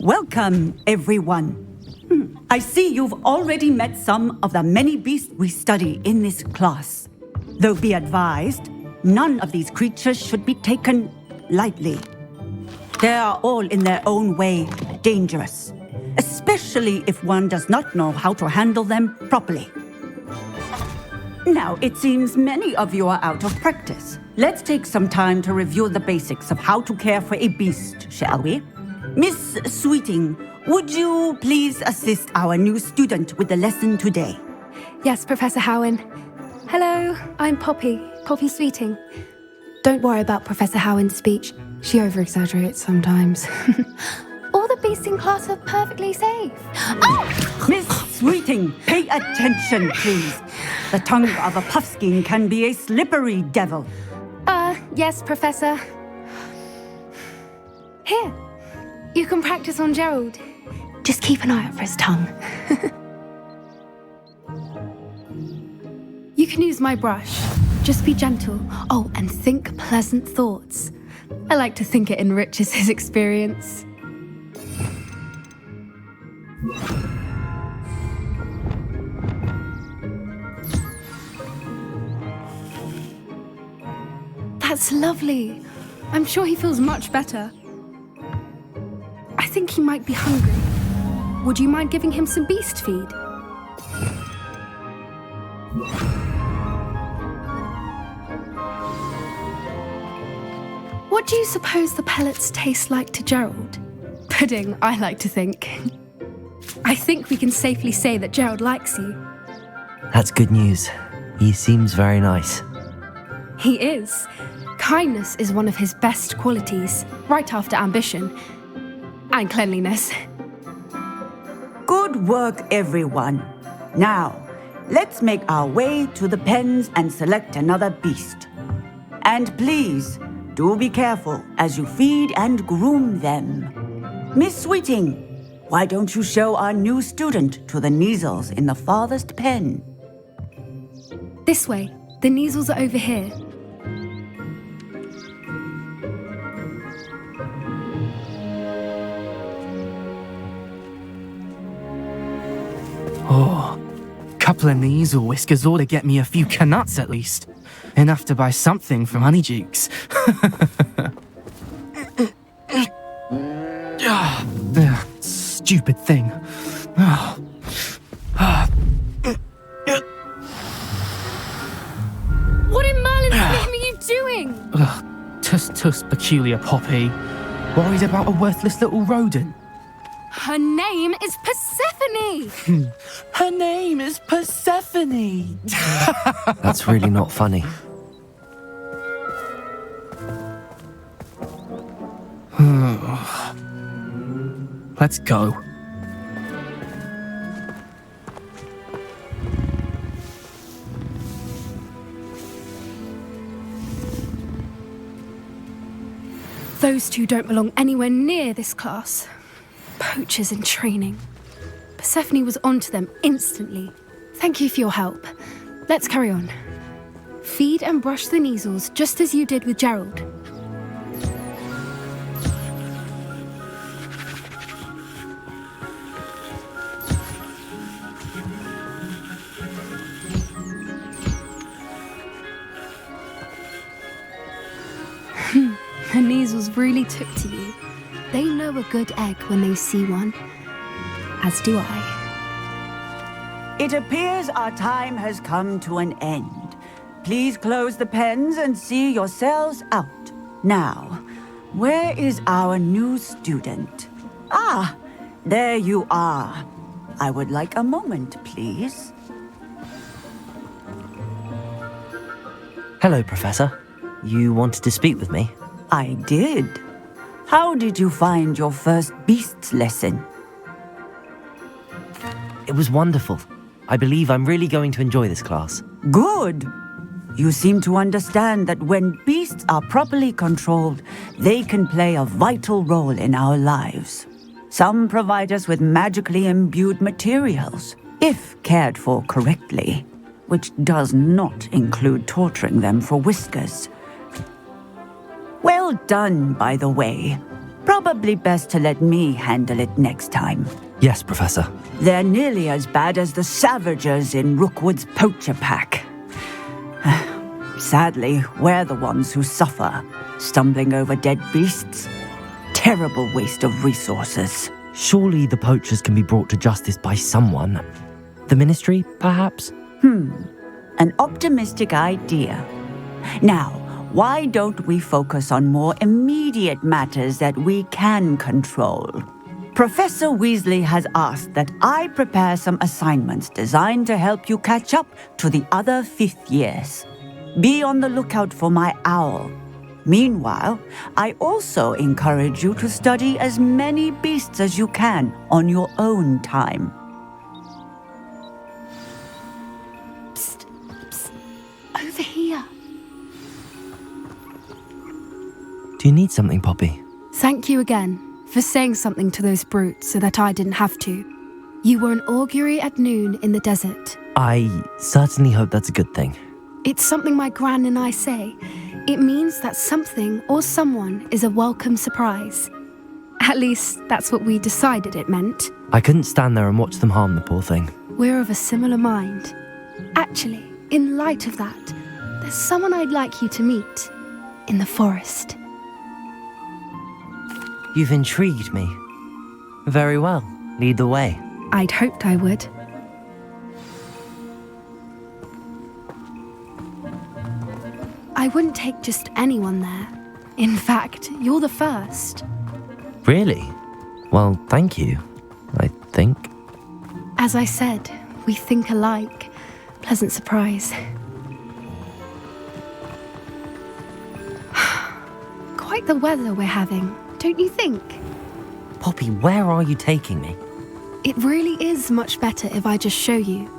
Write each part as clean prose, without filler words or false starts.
Welcome, everyone. I see you've already met some of the many beasts we study in this class. Though be advised, none of these creatures should be taken lightly. They are all in their own way dangerous, especially if one does not know how to handle them properly. Now, it seems many of you are out of practice. Let's take some time to review the basics of how to care for a beast, shall we? Miss Sweeting, would you please assist our new student with the lesson today? Yes, Professor Howen. Hello, I'm Poppy Sweeting. Don't worry about Professor Howen's speech. She over-exaggerates sometimes. All the beasts in class are perfectly safe. Oh! Miss Sweeting, pay attention, please. The tongue of a puffskein can be a slippery devil. Yes, Professor. Here, you can practice on Gerald. Just keep an eye out for his tongue. You can use my brush. Just be gentle. Oh, and think pleasant thoughts. I like to think it enriches his experience. That's lovely. I'm sure he feels much better. I think he might be hungry. Would you mind giving him some beast feed? What do you suppose the pellets taste like to Gerald? Pudding, I like to think. I think we can safely say that Gerald likes you. That's good news. He seems very nice. He is. Kindness is one of his best qualities, right after ambition. And cleanliness. Good work, everyone. Now, let's make our way to the pens and select another beast. And please, do be careful as you feed and groom them. Miss Sweeting, why don't you show our new student to the Neasels in the farthest pen? This way. The Neasels are over here. Oh, couple of Neasel whiskers ought to get me a few canuts at least. Enough to buy something from Honeydukes. Stupid thing. What in Merlin's name are you doing? Tuss, peculiar Poppy. Worried about a worthless little rodent. Her name is Persephone! Her name is Persephone! That's really not funny. Let's go. Those two don't belong anywhere near this class. Poachers in training. Persephone was onto them instantly. Thank you for your help. Let's carry on. Feed and brush the Neasels just as you did with Gerald. The Neasels really took to you. They know a good egg when they see one. As do I. It appears our time has come to an end. Please close the pens and see yourselves out. Now, where is our new student? Ah, there you are. I would like a moment, please. Hello, Professor. You wanted to speak with me? I did. How did you find your first beasts lesson? It was wonderful. I believe I'm really going to enjoy this class. Good. You seem to understand that when beasts are properly controlled, they can play a vital role in our lives. Some provide us with magically imbued materials, if cared for correctly, which does not include torturing them for whiskers. Well done, by the way. Probably best to let me handle it next time. Yes, Professor. They're nearly as bad as the Savagers in Rookwood's poacher pack. Sadly, we're the ones who suffer, stumbling over dead beasts. Terrible waste of resources. Surely the poachers can be brought to justice by someone. The Ministry, perhaps? An optimistic idea. Now, why don't we focus on more immediate matters that we can control? Professor Weasley has asked that I prepare some assignments designed to help you catch up to the other fifth years. Be on the lookout for my owl. Meanwhile, I also encourage you to study as many beasts as you can on your own time. Psst, psst. Over here. Do you need something, Poppy? Thank you again for saying something to those brutes so that I didn't have to. You were an augury at noon in the desert. I certainly hope that's a good thing. It's something my gran and I say. It means that something or someone is a welcome surprise. At least, that's what we decided it meant. I couldn't stand there and watch them harm the poor thing. We're of a similar mind. Actually, in light of that, there's someone I'd like you to meet. In the forest. You've intrigued me. Very well. Lead the way. I'd hoped I would. I wouldn't take just anyone there. In fact, you're the first. Really? Well, thank you, I think. As I said, we think alike. Pleasant surprise. Quite the weather we're having, don't you think? Poppy, where are you taking me? It really is much better if I just show you.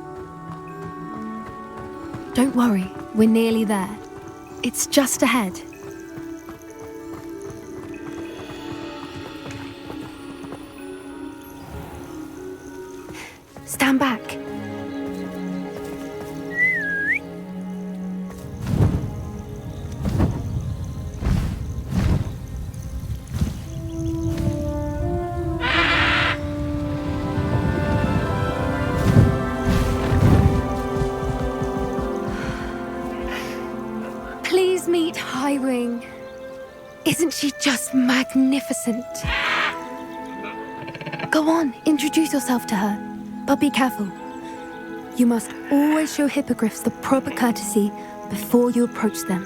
Don't worry, we're nearly there. It's just ahead. Stand back. Please meet Highwing. Isn't she just magnificent? Go on, introduce yourself to her. But be careful. You must always show hippogriffs the proper courtesy before you approach them.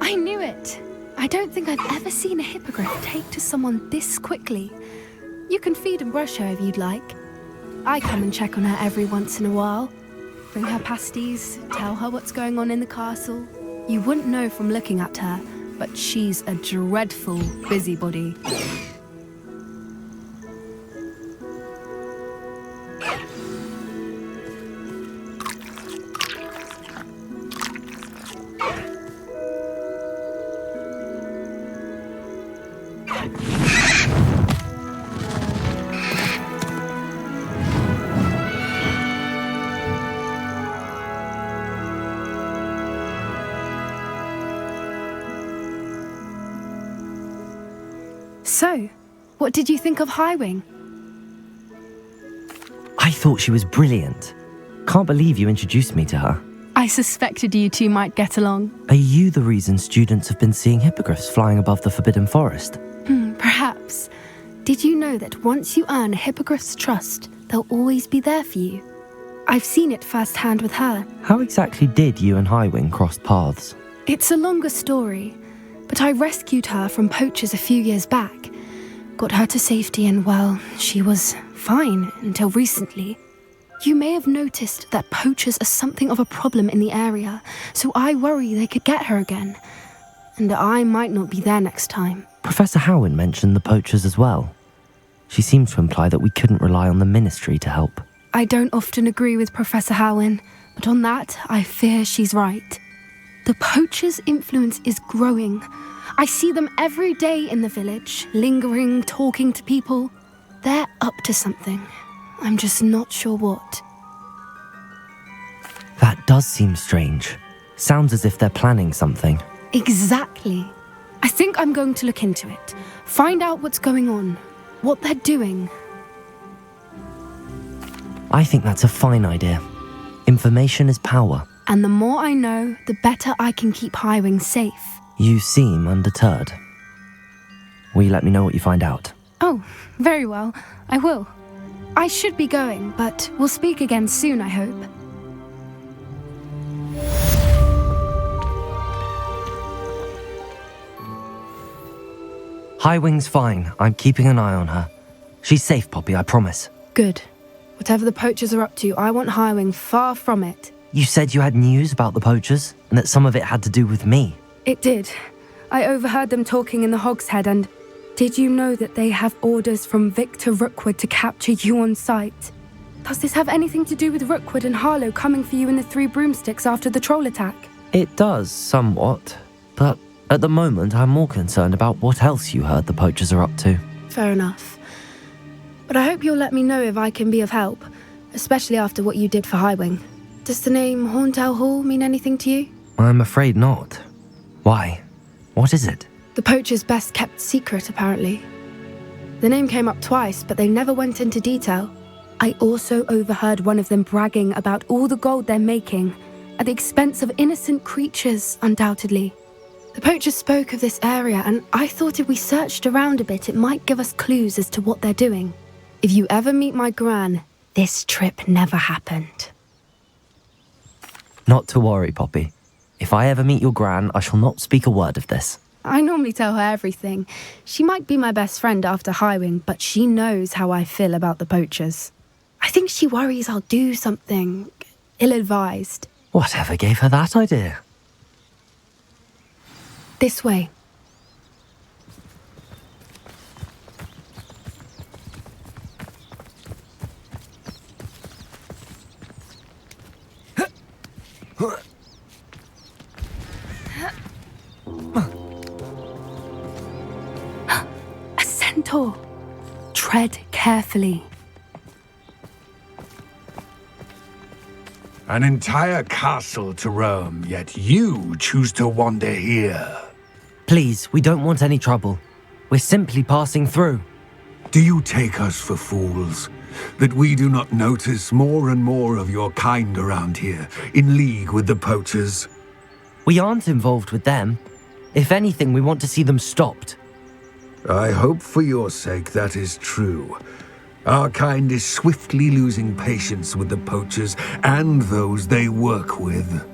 I knew it. I don't think I've ever seen a hippogriff take to someone this quickly. You can feed and brush her if you'd like. I come and check on her every once in a while. Bring her pasties, tell her what's going on in the castle. You wouldn't know from looking at her, but she's a dreadful busybody. So, what did you think of Highwing? I thought she was brilliant. Can't believe you introduced me to her. I suspected you two might get along. Are you the reason students have been seeing hippogriffs flying above the Forbidden Forest? Perhaps. Did you know that once you earn a hippogriff's trust, they'll always be there for you? I've seen it firsthand with her. How exactly did you and Highwing cross paths? It's a longer story, but I rescued her from poachers a few years back. Got her to safety and, well, she was fine until recently. You may have noticed that poachers are something of a problem in the area, so I worry they could get her again. And I might not be there next time. Professor Howin mentioned the poachers as well. She seemed to imply that we couldn't rely on the Ministry to help. I don't often agree with Professor Howin, but on that, I fear she's right. The poachers' influence is growing. I see them every day in the village, lingering, talking to people. They're up to something. I'm just not sure what. That does seem strange. Sounds as if they're planning something. Exactly. I think I'm going to look into it. Find out what's going on, what they're doing. I think that's a fine idea. Information is power. And the more I know, the better I can keep Highwing safe. You seem undeterred. Will you let me know what you find out? Oh, very well. I will. I should be going, but we'll speak again soon, I hope. Highwing's fine. I'm keeping an eye on her. She's safe, Poppy, I promise. Good. Whatever the poachers are up to, I want Highwing far from it. You said you had news about the poachers, and that some of it had to do with me. It did. I overheard them talking in the Hogshead, and did you know that they have orders from Victor Rookwood to capture you on sight? Does this have anything to do with Rookwood and Harlow coming for you in the Three Broomsticks after the troll attack? It does, somewhat. But at the moment, I'm more concerned about what else you heard the poachers are up to. Fair enough. But I hope you'll let me know if I can be of help, especially after what you did for Highwing. Does the name Horntail Hall mean anything to you? I'm afraid not. Why? What is it? The poacher's best kept secret, apparently. The name came up twice, but they never went into detail. I also overheard one of them bragging about all the gold they're making, at the expense of innocent creatures, undoubtedly. The poachers spoke of this area, and I thought if we searched around a bit, it might give us clues as to what they're doing. If you ever meet my gran, this trip never happened. Not to worry, Poppy. If I ever meet your gran, I shall not speak a word of this. I normally tell her everything. She might be my best friend after Highwing, but she knows how I feel about the poachers. I think she worries I'll do something ill-advised. Whatever gave her that idea? This way. A centaur. Tread carefully. An entire castle to roam, yet you choose to wander here. Please, we don't want any trouble. We're simply passing through. Do you take us for fools? That we do not notice more and more of your kind around here, in league with the poachers? We aren't involved with them. If anything, we want to see them stopped. I hope for your sake that is true. Our kind is swiftly losing patience with the poachers and those they work with.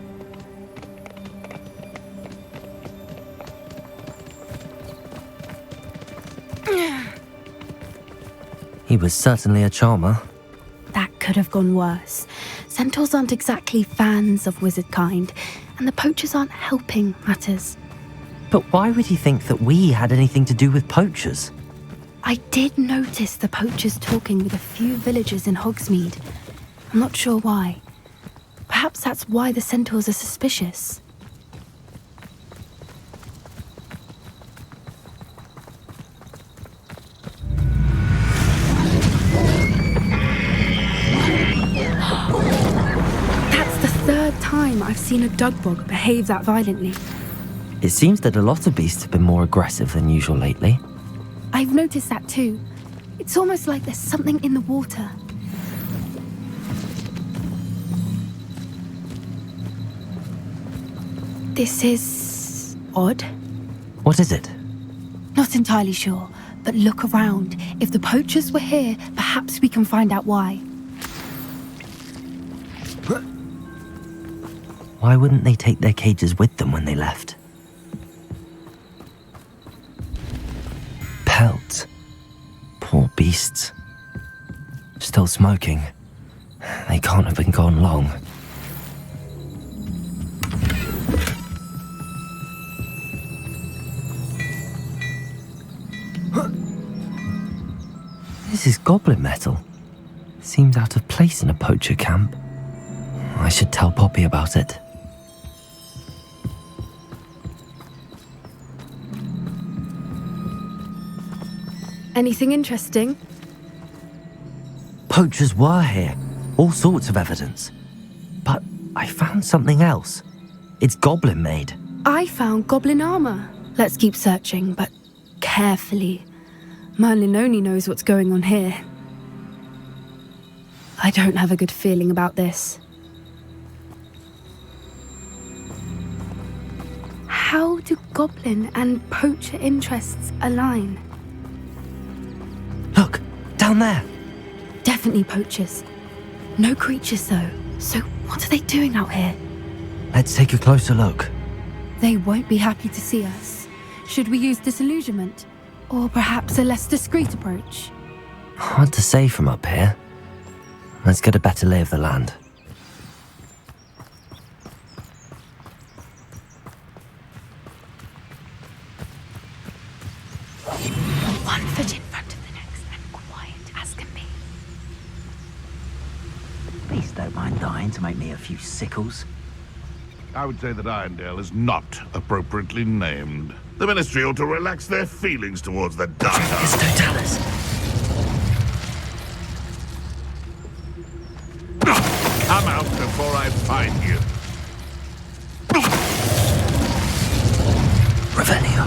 He was certainly a charmer. That could have gone worse. Centaurs aren't exactly fans of wizard kind, and the poachers aren't helping matters. But why would he think that we had anything to do with poachers? I did notice the poachers talking with a few villagers in Hogsmeade. I'm not sure why. Perhaps that's why the centaurs are suspicious. That's the third time I've seen a dugbog behave that violently. It seems that a lot of beasts have been more aggressive than usual lately. I've noticed that too. It's almost like there's something in the water. This is odd. What is it? Not entirely sure, but look around. If the poachers were here, perhaps we can find out why. Why wouldn't they take their cages with them when they left? Pelts. Poor beasts. Still smoking. They can't have been gone long. This is goblin metal. Seems out of place in a poacher camp. I should tell Poppy about it. Anything interesting? Poachers were here. All sorts of evidence. But I found something else. It's goblin made. I found goblin armor. Let's keep searching, but carefully. Merlin only knows what's going on here. I don't have a good feeling about this. How do goblin and poacher interests align? Look, down there. Definitely poachers. No creatures, though. So what are they doing out here? Let's take a closer look. They won't be happy to see us. Should we use disillusionment? Or perhaps a less discreet approach? Hard to say from up here. Let's get a better lay of the land. 1 foot in front of the next and quiet as can be. Beast don't mind dying to make me a few sickles. I would say that Irondale is not appropriately named. The Ministry ought to relax their feelings towards the data. It's Totalis. Come out before I find you. Revelio.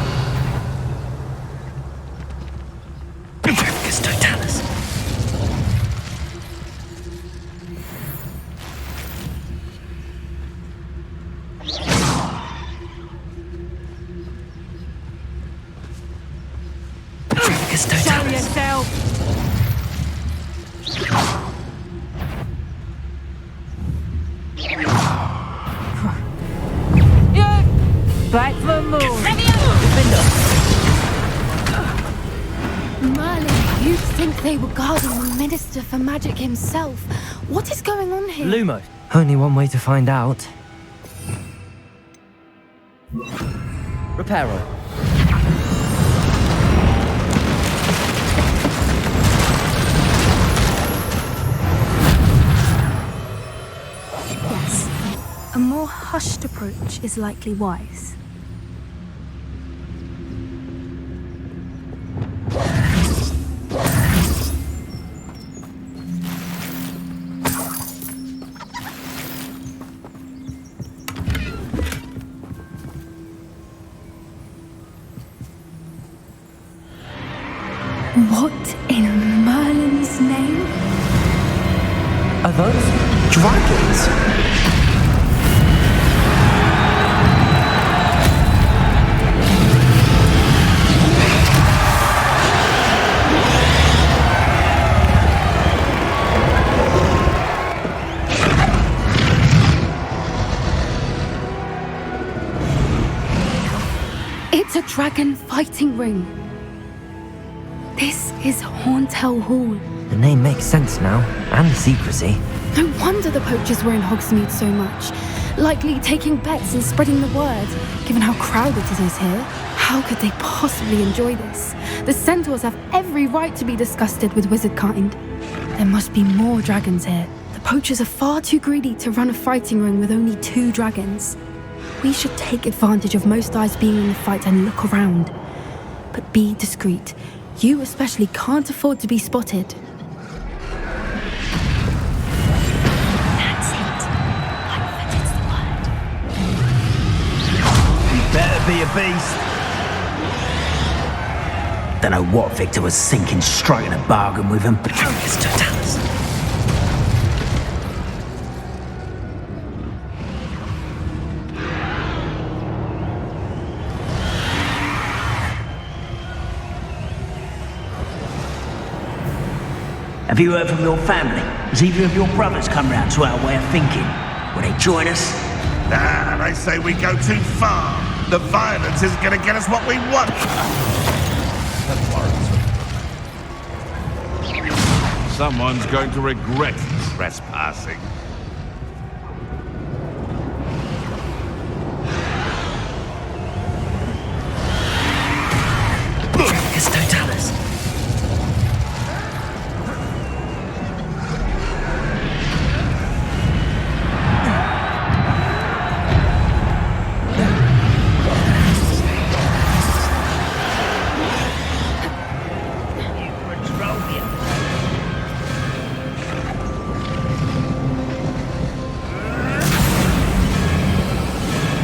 It's Totalis. It's Show Totalis. yourself! Back for more! Merlin, you'd think they were guarding the Minister for Magic himself. What is going on here? Lumo. Only one way to find out. Reparo. Yes. A more hushed approach is likely wise. What in Merlin's name? Are those dragons? It's a dragon fighting ring. This is Hauntel Hall. The name makes sense now, and the secrecy. No wonder the poachers were in Hogsmeade so much. Likely taking bets and spreading the word, given how crowded it is here. How could they possibly enjoy this? The centaurs have every right to be disgusted with wizard kind. There must be more dragons here. The poachers are far too greedy to run a fighting ring with only 2 dragons. We should take advantage of most eyes being in the fight and look around. But be discreet. You especially can't afford to be spotted. That's it. Comfort is the word. You better be a beast. Don't know what Victor was thinking, striking a bargain with him. It's Totalis. Have you heard from your family? Has either of your brothers come round to our way of thinking? Will they join us? Nah, they say we go too far. The violence isn't going to get us what we want. That warrants it. Someone's going to regret trespassing. It's Totalis.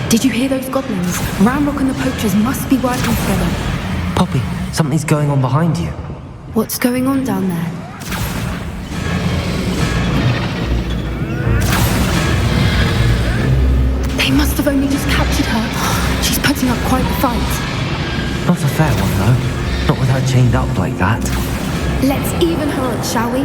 Did you hear those goblins? Ramrock and the poachers must be working together. Poppy, something's going on behind you. What's going on down there? They must have only just captured her. She's putting up quite the fight. Not a fair one, though. Not with her chained up like that. Let's even her up, shall we?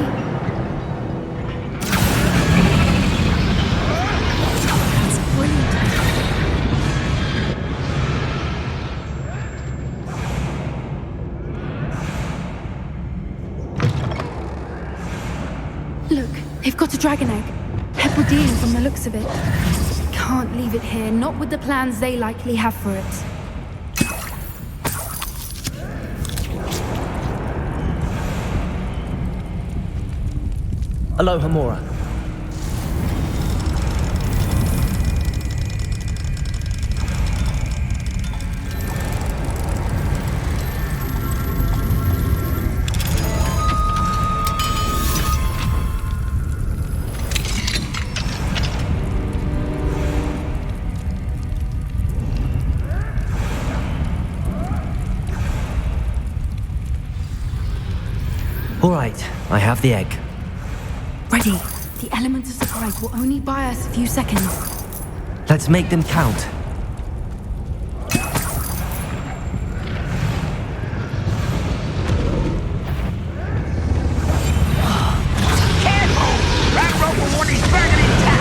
Look, they've got a dragon egg. Hebridean from the looks of it. Can't leave it here, not with the plans they likely have for it. Aloha, Mora. All right, I have the egg. Ready. The element of surprise will only buy us a few seconds. Let's make them count. Careful! Ramrock will want his dragon intact!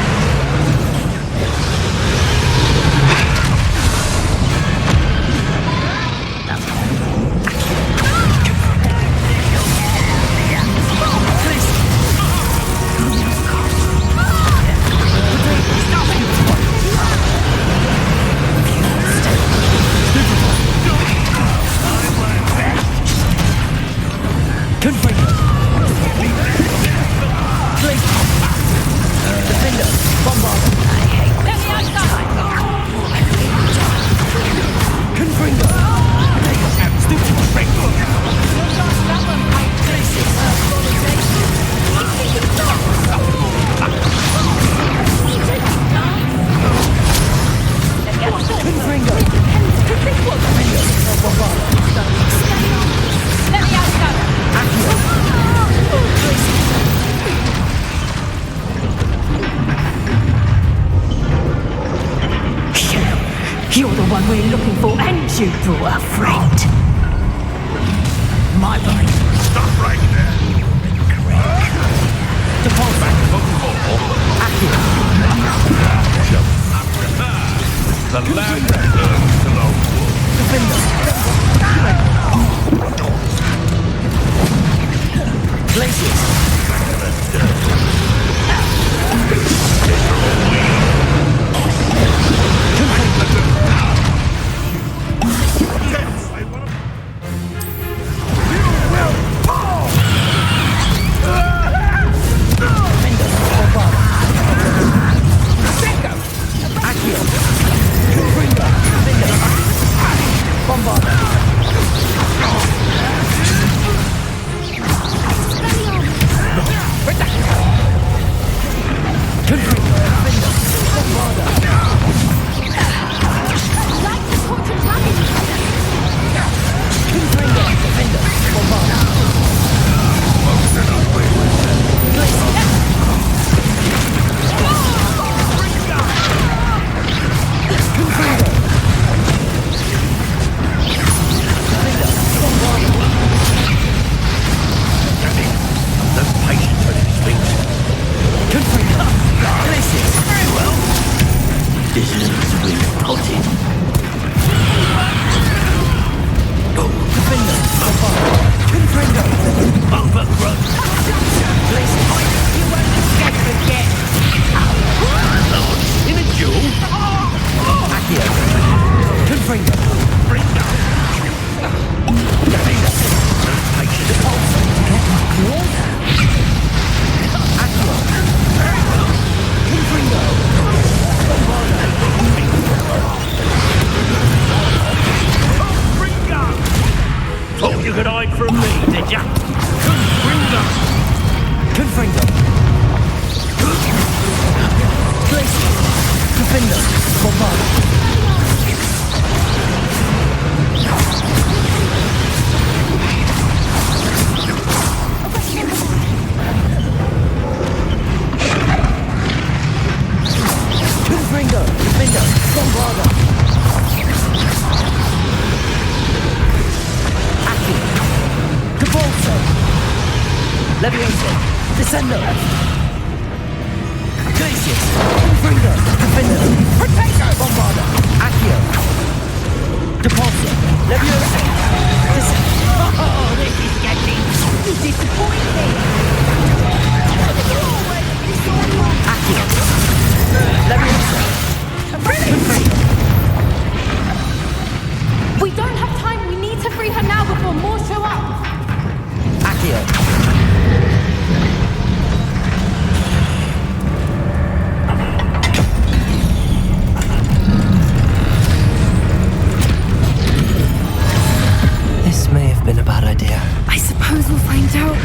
You're the one we're looking for, and you brought a friend. My boy. Stop right there. Depart back. The land returns to Lowood. Thought you could hide from me, did ya? Confringo. Glacier. Defender. Bombard. Defendo! Bombarda! Accio! Cabolso! Levioso! Descendo! Glacius! Confringo! Defendo! Potato! Bombarda! Accio! Depulso! Levioso! Oh, this is getting disappointing. Accio! Levioso! Confringo! We don't have time. We need to free her now before more show up. Accio! This may have been a bad idea. I suppose we'll find out.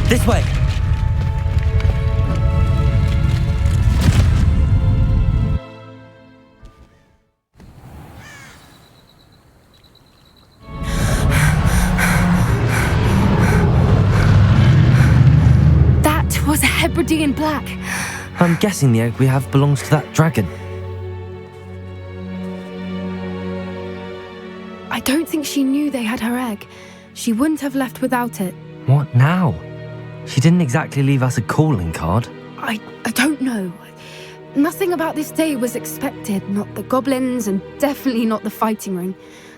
This way! That was a Hebridean black. I'm guessing the egg we have belongs to that dragon. I don't think she knew they had her egg. She wouldn't have left without it. What now? She didn't exactly leave us a calling card. I don't know. Nothing about this day was expected. Not the goblins, and definitely not the fighting ring.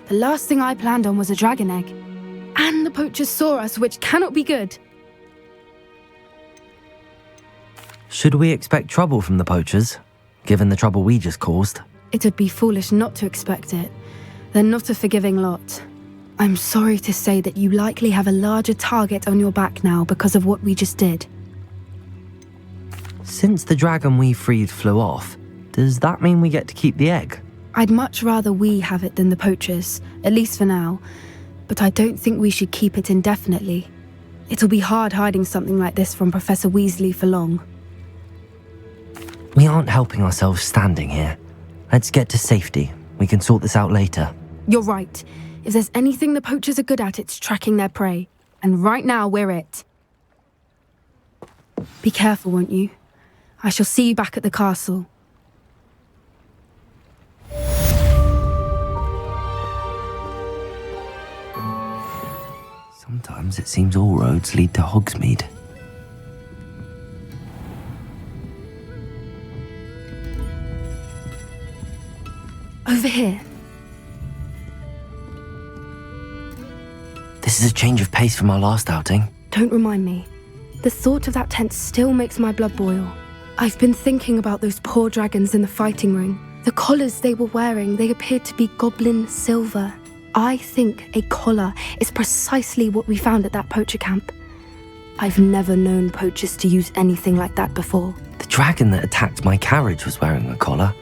The last thing I planned on was a dragon egg. And the poachers saw us, which cannot be good. Should we expect trouble from the poachers, given the trouble we just caused? It would be foolish not to expect it. They're not a forgiving lot. I'm sorry to say that you likely have a larger target on your back now because of what we just did. Since the dragon we freed flew off, does that mean we get to keep the egg? I'd much rather we have it than the poachers, at least for now. But I don't think we should keep it indefinitely. It'll be hard hiding something like this from Professor Weasley for long. We aren't helping ourselves standing here. Let's get to safety. We can sort this out later. You're right. If there's anything the poachers are good at, it's tracking their prey. And right now, we're it. Be careful, won't you? I shall see you back at the castle. Sometimes it seems all roads lead to Hogsmeade. Over here. This is a change of pace from our last outing. Don't remind me. The thought of that tent still makes my blood boil. I've been thinking about those poor dragons in the fighting ring. The collars they were wearing, they appeared to be goblin silver. I think a collar is precisely what we found at that poacher camp. I've never known poachers to use anything like that before. The dragon that attacked my carriage was wearing a collar,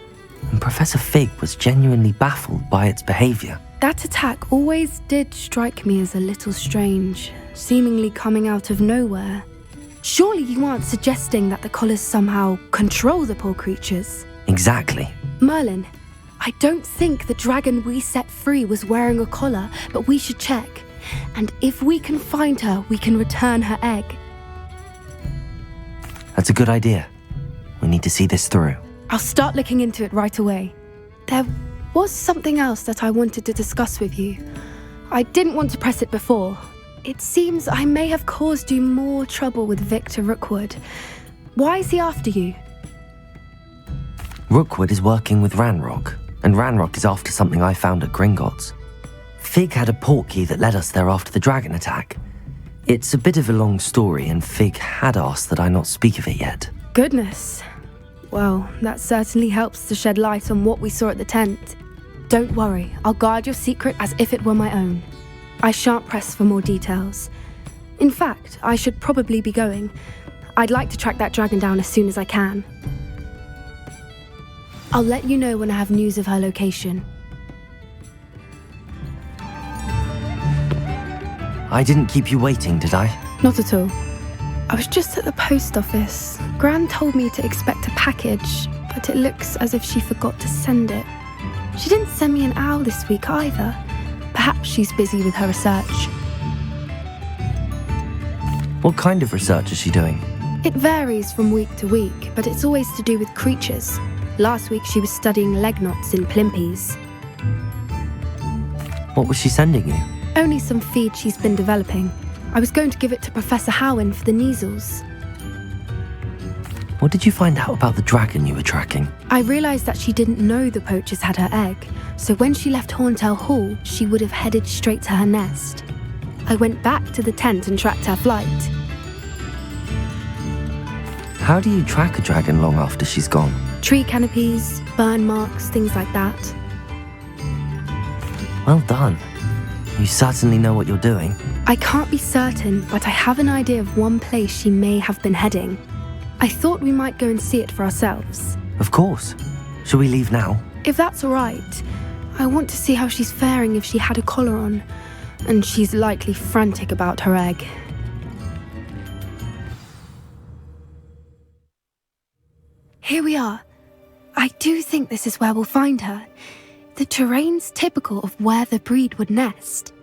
and Professor Fig was genuinely baffled by its behaviour. That attack always did strike me as a little strange, seemingly coming out of nowhere. Surely you aren't suggesting that the collars somehow control the poor creatures? Exactly. Merlin, I don't think the dragon we set free was wearing a collar, but we should check. And if we can find her, we can return her egg. That's a good idea. We need to see this through. I'll start looking into it right away. There was something else that I wanted to discuss with you. I didn't want to press it before. It seems I may have caused you more trouble with Victor Rookwood. Why is he after you? Rookwood is working with Ranrock, and Ranrock is after something I found at Gringotts. Fig had a portkey that led us there after the dragon attack. It's a bit of a long story, and Fig had asked that I not speak of it yet. Goodness. Well, that certainly helps to shed light on what we saw at the tent. Don't worry, I'll guard your secret as if it were my own. I shan't press for more details. In fact, I should probably be going. I'd like to track that dragon down as soon as I can. I'll let you know when I have news of her location. I didn't keep you waiting, did I? Not at all. I was just at the post office. Gran told me to expect a package, but it looks as if she forgot to send it. She didn't send me an owl this week either. Perhaps she's busy with her research. What kind of research is she doing? It varies from week to week, but it's always to do with creatures. Last week she was studying leg knots in plimpies. What was she sending you? Only some feed she's been developing. I was going to give it to Professor Howen for the measles. What did you find out about the dragon you were tracking? I realised that she didn't know the poachers had her egg, so when she left Horntail Hall, she would have headed straight to her nest. I went back to the tent and tracked her flight. How do you track a dragon long after she's gone? Tree canopies, burn marks, things like that. Well done. You certainly know what you're doing. I can't be certain, but I have an idea of one place she may have been heading. I thought we might go and see it for ourselves. Of course. Shall we leave now? If that's all right. I want to see how she's faring if she had a collar on. And she's likely frantic about her egg. Here we are. I do think this is where we'll find her. The terrain's typical of where the breed would nest.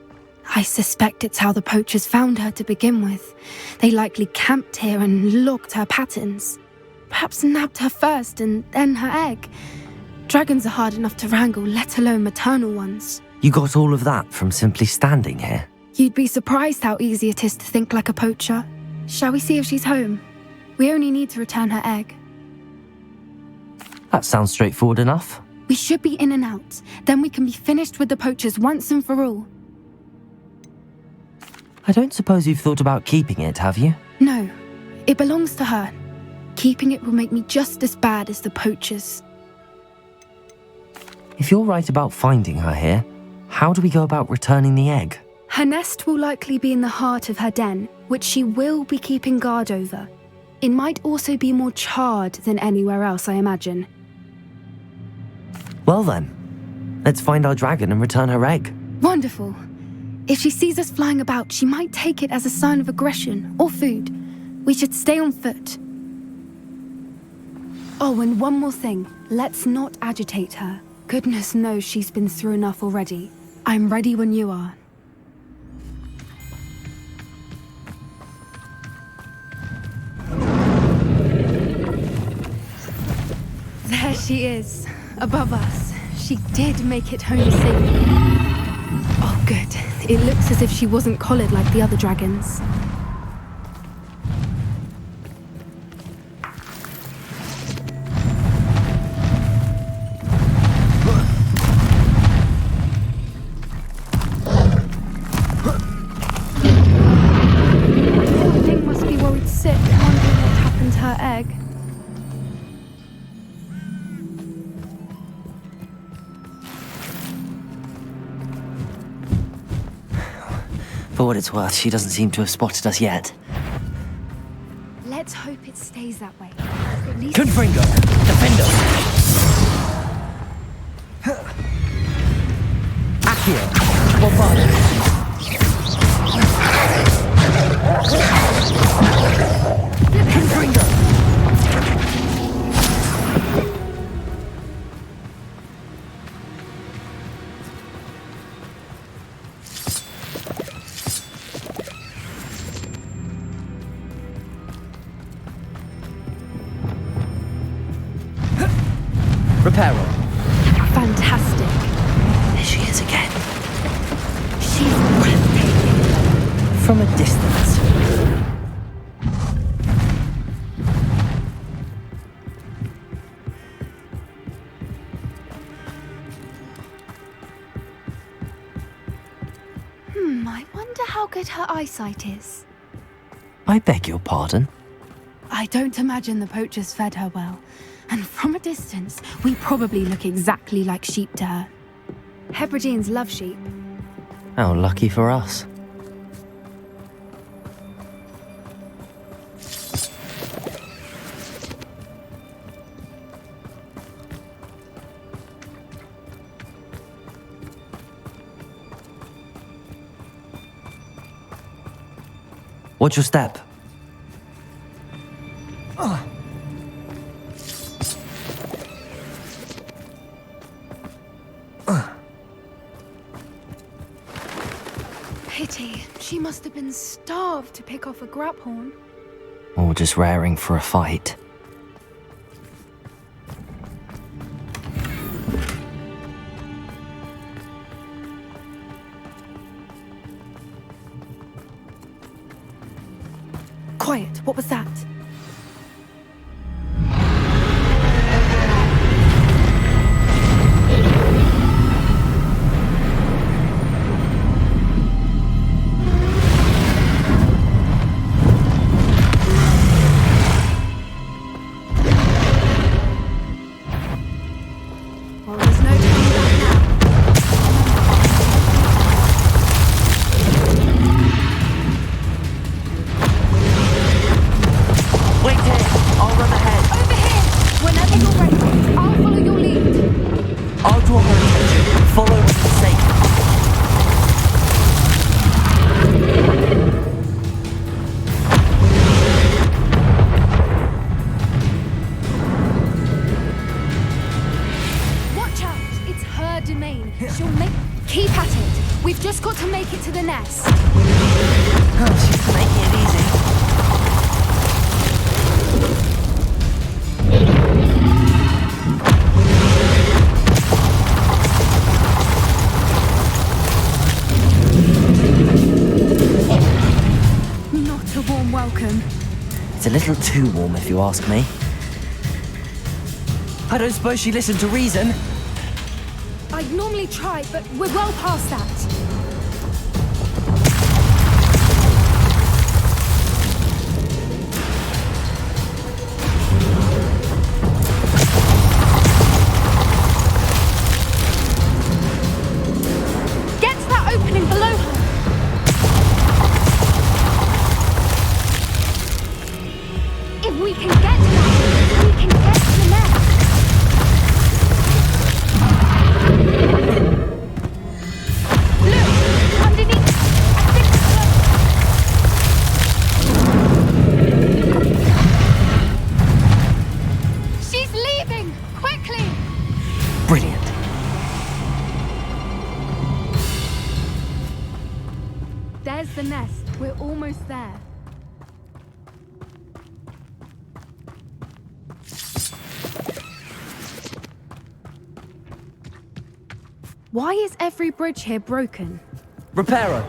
I suspect it's how the poachers found her to begin with. They likely camped here and logged her patterns. Perhaps nabbed her first and then her egg. Dragons are hard enough to wrangle, let alone maternal ones. You got all of that from simply standing here? You'd be surprised how easy it is to think like a poacher. Shall we see if she's home? We only need to return her egg. That sounds straightforward enough. We should be in and out. Then we can be finished with the poachers once and for all. I don't suppose you've thought about keeping it, have you? No, it belongs to her. Keeping it will make me just as bad as the poachers. If you're right about finding her here, how do we go about returning the egg? Her nest will likely be in the heart of her den, which she will be keeping guard over. It might also be more charred than anywhere else, I imagine. Well then, let's find our dragon and return her egg. Wonderful. If she sees us flying about, she might take it as a sign of aggression or food. We should stay on foot. Oh, and one more thing. Let's not agitate her. Goodness knows she's been through enough already. I'm ready when you are. There she is, above us. She did make it home safely. Oh, good. It looks as if she wasn't collared like the other dragons. The thing must be worried sick, wondering what happened to her egg. For what it's worth, she doesn't seem to have spotted us yet. Let's hope it stays that way. At least Confringo! Defendo! Accio! Bombardo! Confringo! Reparo. fantastic. There she is again. She's breathtaking. From a distance. I wonder how good her eyesight is. I beg your pardon? I don't imagine the poachers fed her well. And from a distance, we probably look exactly like sheep to her. Hebrideans love sheep. How lucky for us. Watch your step. Pity. She must have been starved to pick off a grapehorn. Or just raring for a fight. Quiet, what was that? Well, there's no turning back now. Wait here! I'll run ahead. Over here! Whenever you're ready, I'll follow your lead. I'll draw her attention. Follow when it's safe. Watch out! It's her domain. She'll make... Keep at it. We've just got to make it to the nest. Oh, she's making it easy. Not a warm welcome. It's a little too warm, if you ask me. I don't suppose she listened to reason. I'd normally try, but we're well past that. Get to that opening below her. If we can get to that, we can get to the nest. Look, underneath. I think it's she's leaving! Quickly! Brilliant. There's the nest. We're almost there. Why is every bridge here broken? Reparo.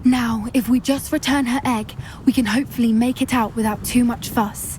Now, if we just return her egg, we can hopefully make it out without too much fuss.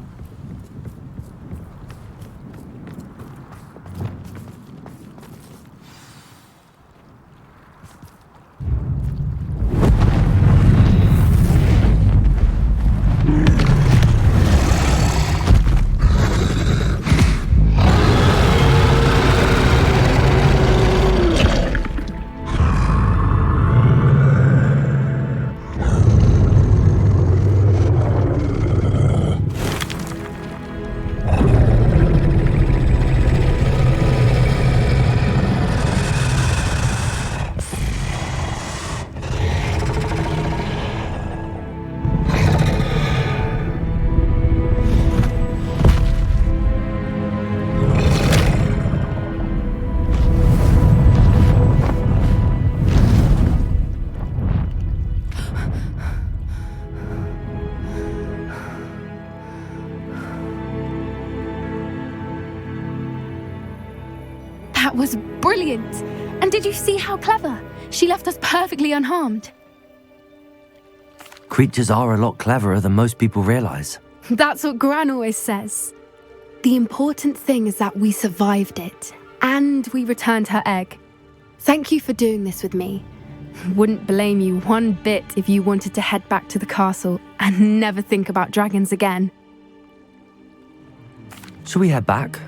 That was brilliant! And did you see how clever? She left us perfectly unharmed. Creatures are a lot cleverer than most people realize. That's what Gran always says. The important thing is that we survived it, and we returned her egg. Thank you for doing this with me. Wouldn't blame you one bit if you wanted to head back to the castle and never think about dragons again. Shall we head back?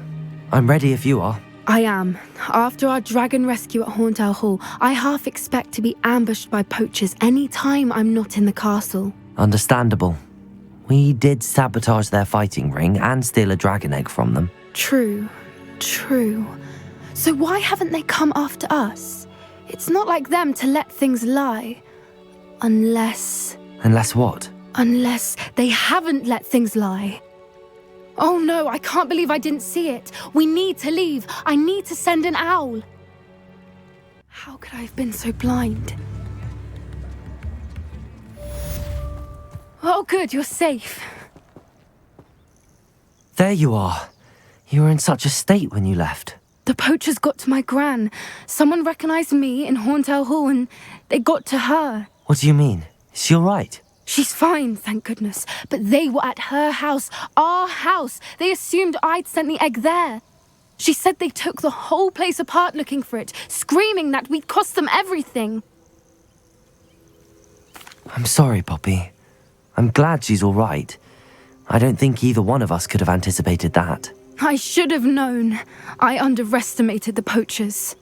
I'm ready if you are. I am. After our dragon rescue at Horndale Hall, I half expect to be ambushed by poachers any time I'm not in the castle. Understandable. We did sabotage their fighting ring and steal a dragon egg from them. True. So why haven't they come after us? It's not like them to let things lie. Unless what? Unless they haven't let things lie. Oh no, I can't believe I didn't see it. We need to leave. I need to send an owl. How could I have been so blind? Oh good, you're safe. There you are. You were in such a state when you left. The poachers got to my gran. Someone recognized me in Horndale Hall and they got to her. What do you mean? Is she all right? She's fine, thank goodness. But they were at her house, our house. They assumed I'd sent the egg there. She said they took the whole place apart looking for it, screaming that we'd cost them everything. I'm sorry, Poppy. I'm glad she's all right. I don't think either one of us could have anticipated that. I should have known. I underestimated the poachers.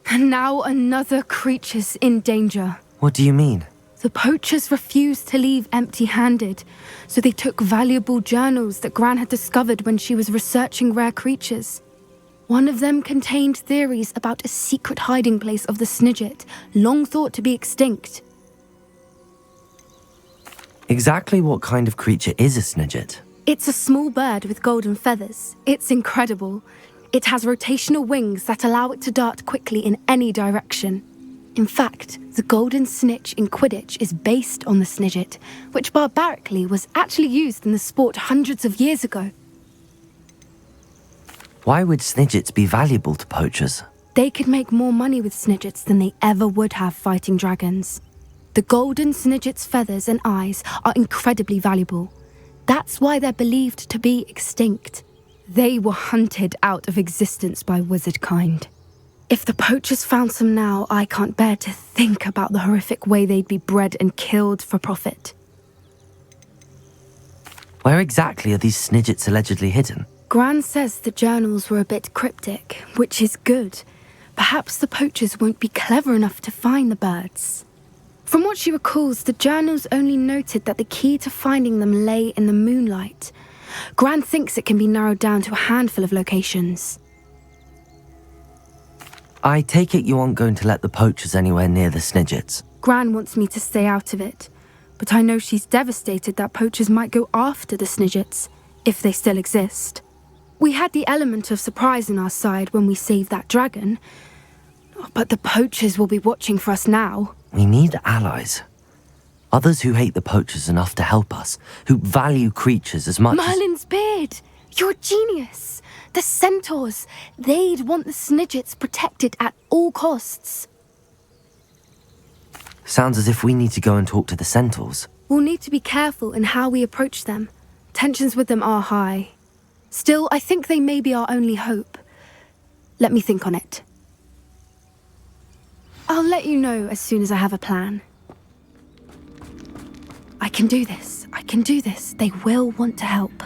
And now another creature's in danger. What do you mean? The poachers refused to leave empty-handed, so they took valuable journals that Gran had discovered when she was researching rare creatures. One of them contained theories about a secret hiding place of the Snidget, long thought to be extinct. Exactly what kind of creature is a Snidget? It's a small bird with golden feathers. It's incredible. It has rotational wings that allow it to dart quickly in any direction. In fact, the golden snitch in Quidditch is based on the Snidget, which barbarically was actually used in the sport hundreds of years ago. Why would Snidgets be valuable to poachers? They could make more money with Snidgets than they ever would have fighting dragons. The golden Snidget's feathers and eyes are incredibly valuable. That's why they're believed to be extinct. They were hunted out of existence by wizard kind. If the poachers found some now, I can't bear to think about the horrific way they'd be bred and killed for profit. Where exactly are these Snidgets allegedly hidden? Gran says the journals were a bit cryptic, which is good. Perhaps the poachers won't be clever enough to find the birds. From what she recalls, the journals only noted that the key to finding them lay in the moonlight. Gran thinks it can be narrowed down to a handful of locations. I take it you aren't going to let the poachers anywhere near the Snidgets. Gran wants me to stay out of it, but I know she's devastated that poachers might go after the Snidgets, if they still exist. We had the element of surprise on our side when we saved that dragon, but the poachers will be watching for us now. We need allies. Others who hate the poachers enough to help us, who value creatures as much Merlin's beard! You're a genius! The centaurs, they'd want the Snidgets protected at all costs. Sounds as if we need to go and talk to the centaurs. We'll need to be careful in how we approach them. Tensions with them are high. Still, I think they may be our only hope. Let me think on it. I'll let you know as soon as I have a plan. I can do this. They will want to help.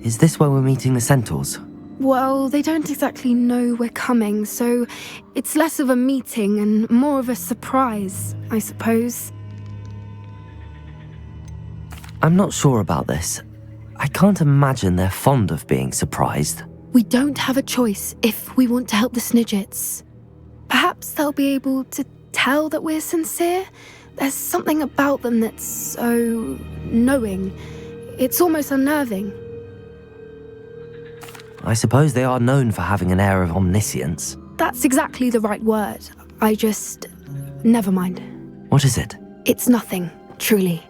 Is this where we're meeting the centaurs? Well, they don't exactly know we're coming, so it's less of a meeting and more of a surprise, I suppose. I'm not sure about this. I can't imagine they're fond of being surprised. We don't have a choice if we want to help the Snidgets. Perhaps they'll be able to tell that we're sincere. There's something about them that's so knowing. It's almost unnerving. I suppose they are known for having an air of omniscience. That's exactly the right word. Never mind. What is it? It's nothing, truly.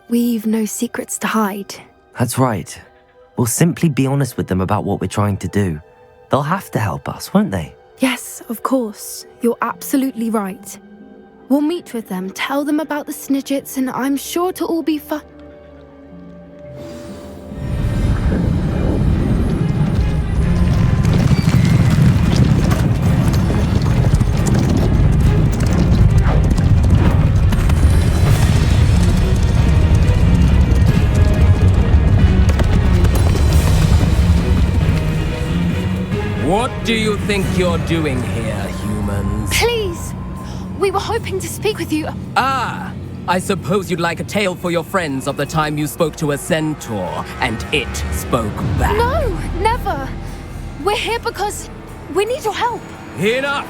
We've no secrets to hide. That's right. We'll simply be honest with them about what we're trying to do. They'll have to help us, won't they? Yes, of course. You're absolutely right. We'll meet with them, tell them about the Snidgets, and I'm sure to all be fine. What do you think you're doing here, humans? Please! We were hoping to speak with you. Ah! I suppose you'd like a tale for your friends of the time you spoke to a centaur, and it spoke back. No, never! We're here because we need your help. Enough!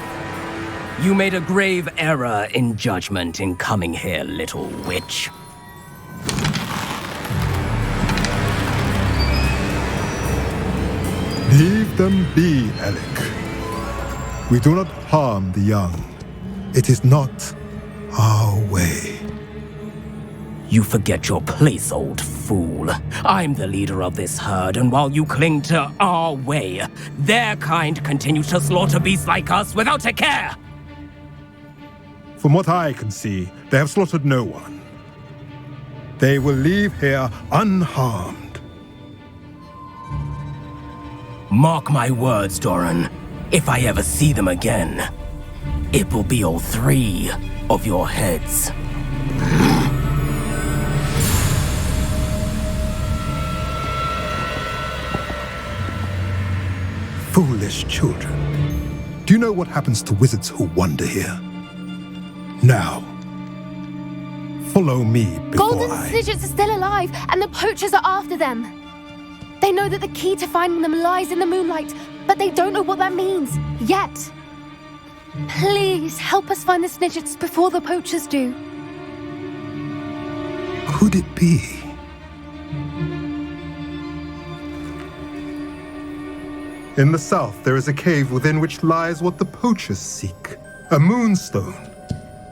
You made a grave error in judgment in coming here, little witch. Leave them be, Alec. We do not harm the young. It is not our way. You forget your place, old fool. I'm the leader of this herd, and while you cling to our way, their kind continue to slaughter beasts like us without a care! From what I can see, they have slaughtered no one. They will leave here unharmed. Mark my words, Doran. If I ever see them again, it will be all 3 of your heads. Foolish children. Do you know what happens to wizards who wander here? Now, follow me before Golden Snidgets are still alive, and the poachers are after them. They know that the key to finding them lies in the moonlight, but they don't know what that means, yet. Please, help us find the Snidgets before the poachers do. Could it be? In the south, there is a cave within which lies what the poachers seek. A moonstone.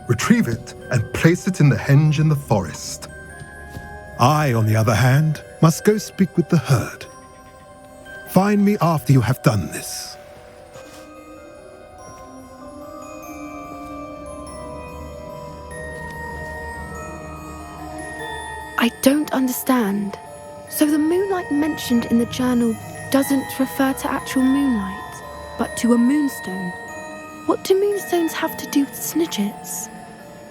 Retrieve it and place it in the henge in the forest. I, on the other hand, must go speak with the herd. Find me after you have done this. I don't understand. So the moonlight mentioned in the journal doesn't refer to actual moonlight, but to a moonstone. What do moonstones have to do with Snidgets?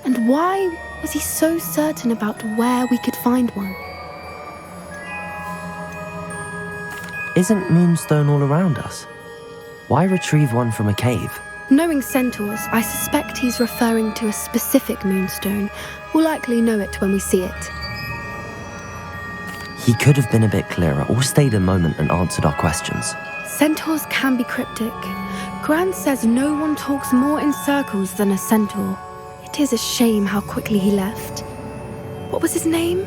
And why was he so certain about where we could find one? Isn't Moonstone all around us? Why retrieve one from a cave? Knowing centaurs, I suspect he's referring to a specific moonstone. We'll likely know it when we see it. He could have been a bit clearer or stayed a moment and answered our questions. Centaurs can be cryptic. Gran says no one talks more in circles than a centaur. It is a shame how quickly he left. What was his name?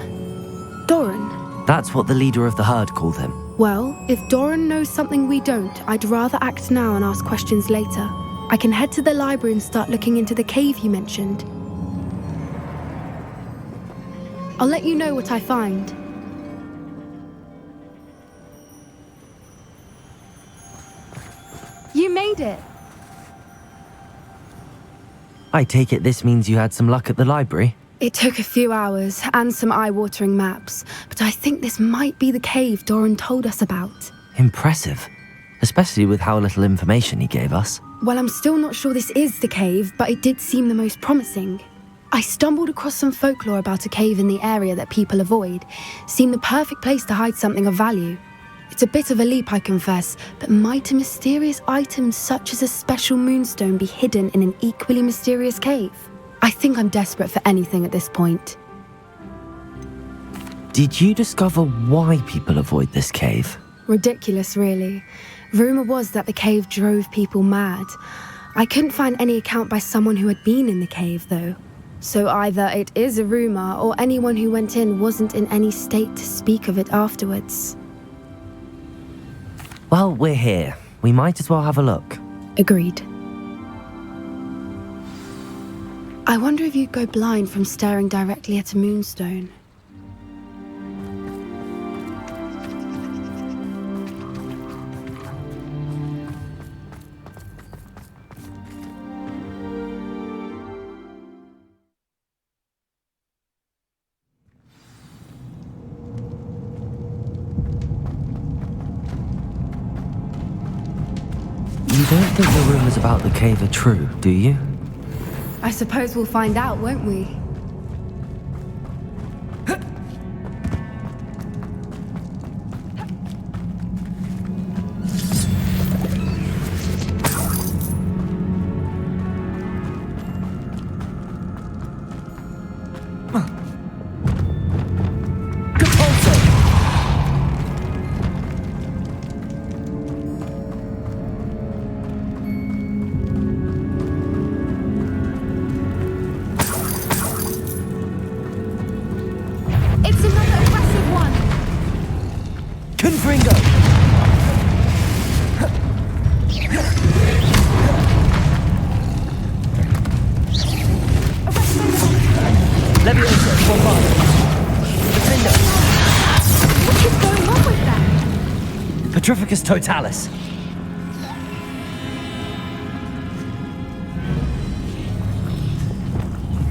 Doran. That's what the leader of the herd called him. Well, if Doran knows something we don't, I'd rather act now and ask questions later. I can head to the library and start looking into the cave you mentioned. I'll let you know what I find. You made it! I take it this means you had some luck at the library? It took a few hours and some eye-watering maps, but I think this might be the cave Doran told us about. Impressive. Especially with how little information he gave us. Well, I'm still not sure this is the cave, but it did seem the most promising. I stumbled across some folklore about a cave in the area that people avoid. Seemed the perfect place to hide something of value. It's a bit of a leap, I confess, but might a mysterious item such as a special moonstone be hidden in an equally mysterious cave? I think I'm desperate for anything at this point. Did you discover why people avoid this cave? Ridiculous, really. Rumour was that the cave drove people mad. I couldn't find any account by someone who had been in the cave, though. So either it is a rumour, or anyone who went in wasn't in any state to speak of it afterwards. Well, we're here. We might as well have a look. Agreed. I wonder if you'd go blind from staring directly at a moonstone. think the rumors about the cave are true, do you? I suppose we'll find out, won't we? It's another aggressive one! Confringo! Leviosa, bombard! Defender! What is going on with that? Petrificus totalis!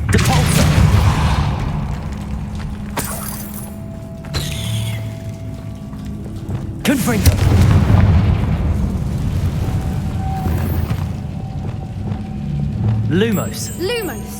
Depulsor! Confringo! Lumos! Lumos!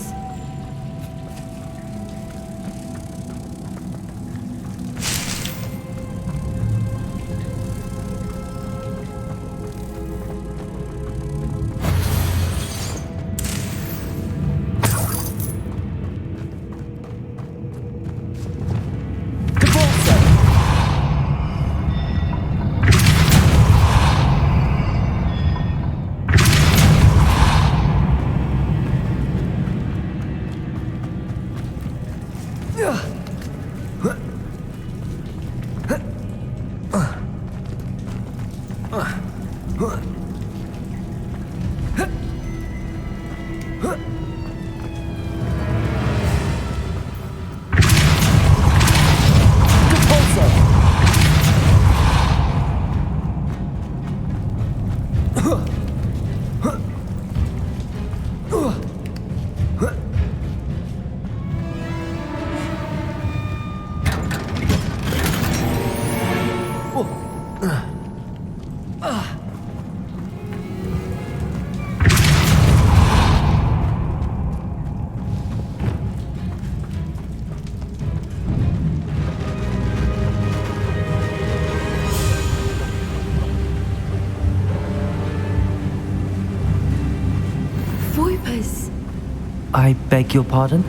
I beg your pardon?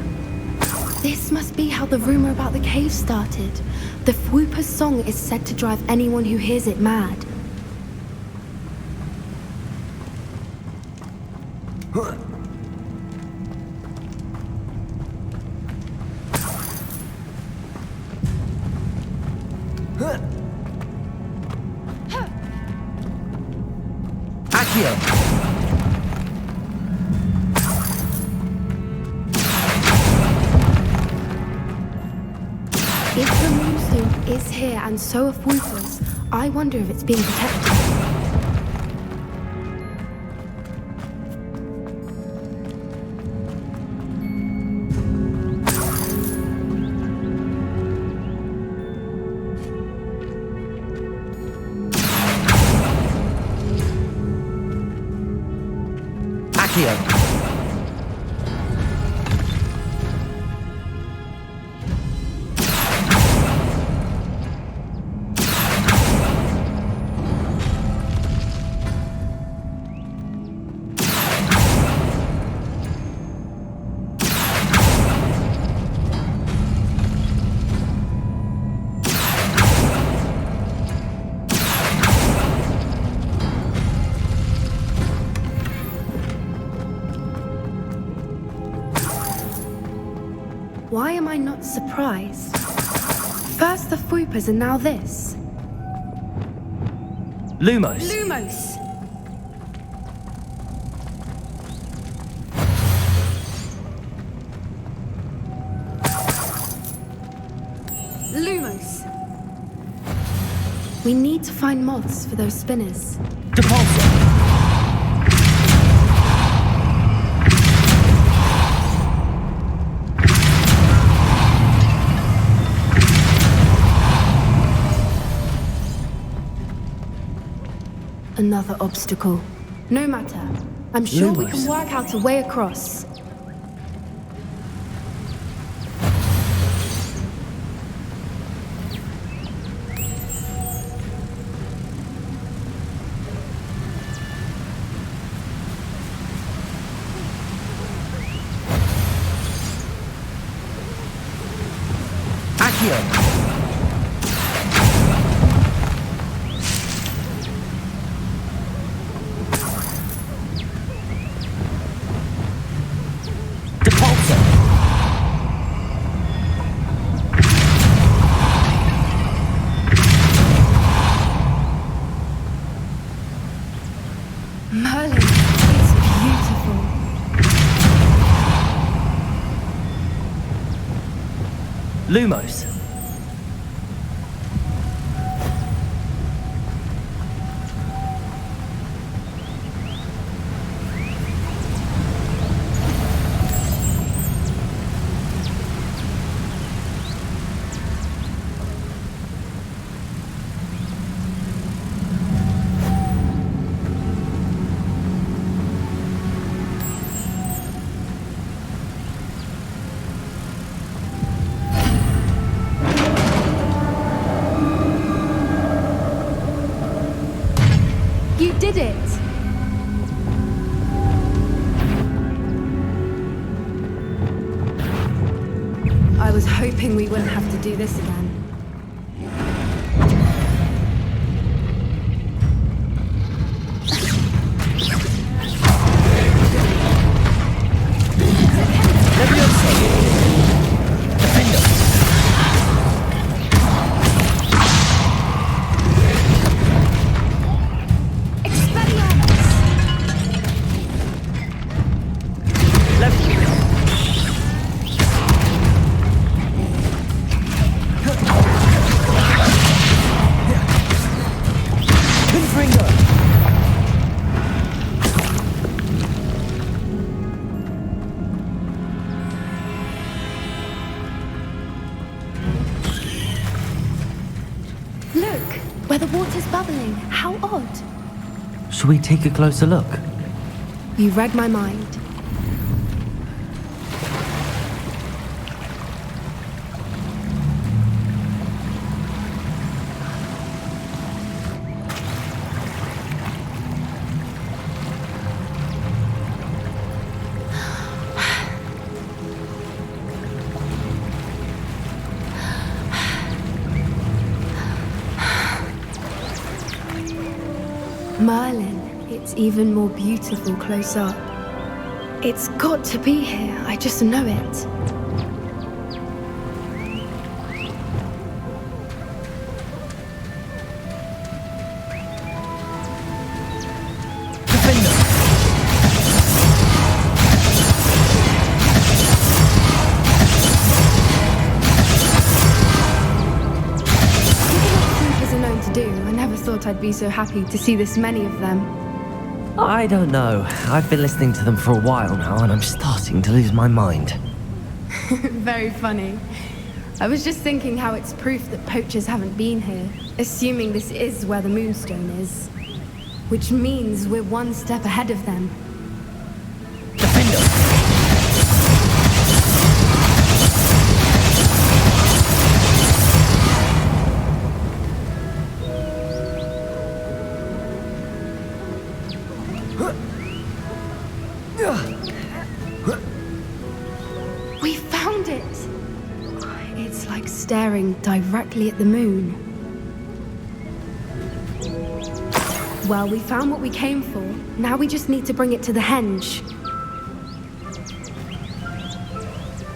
This must be how the rumor about the cave started. The Fwooper's song is said to drive anyone who hears it mad. Accio! If the moonstone is here and so are Fwoopers, I wonder if it's being protected. Accio! Why am I not surprised? First the Fwoopers and now this. Lumos! Lumos! Lumos! We need to find moths for those spinners. Depulsor! Another obstacle. No matter. I'm sure we Lumos. can work out a way across. Accio! Depulso! Merlin, it's beautiful. Lumos! You did it! I was hoping we wouldn't have to do this again. Look, where the water's bubbling. How odd. Shall we take a closer look? You read my mind. Merlin, it's even more beautiful close up. It's got to be here, I just know it. I'd be so happy to see this many of them. I don't know. I've been listening to them for a while now, and I'm starting to lose my mind. Very funny. I was just thinking how it's proof that poachers haven't been here, assuming this is where the Moonstone is. Which means we're one step ahead of them. We found it! It's like staring directly at the moon. Well, we found what we came for. Now we just need to bring it to the henge.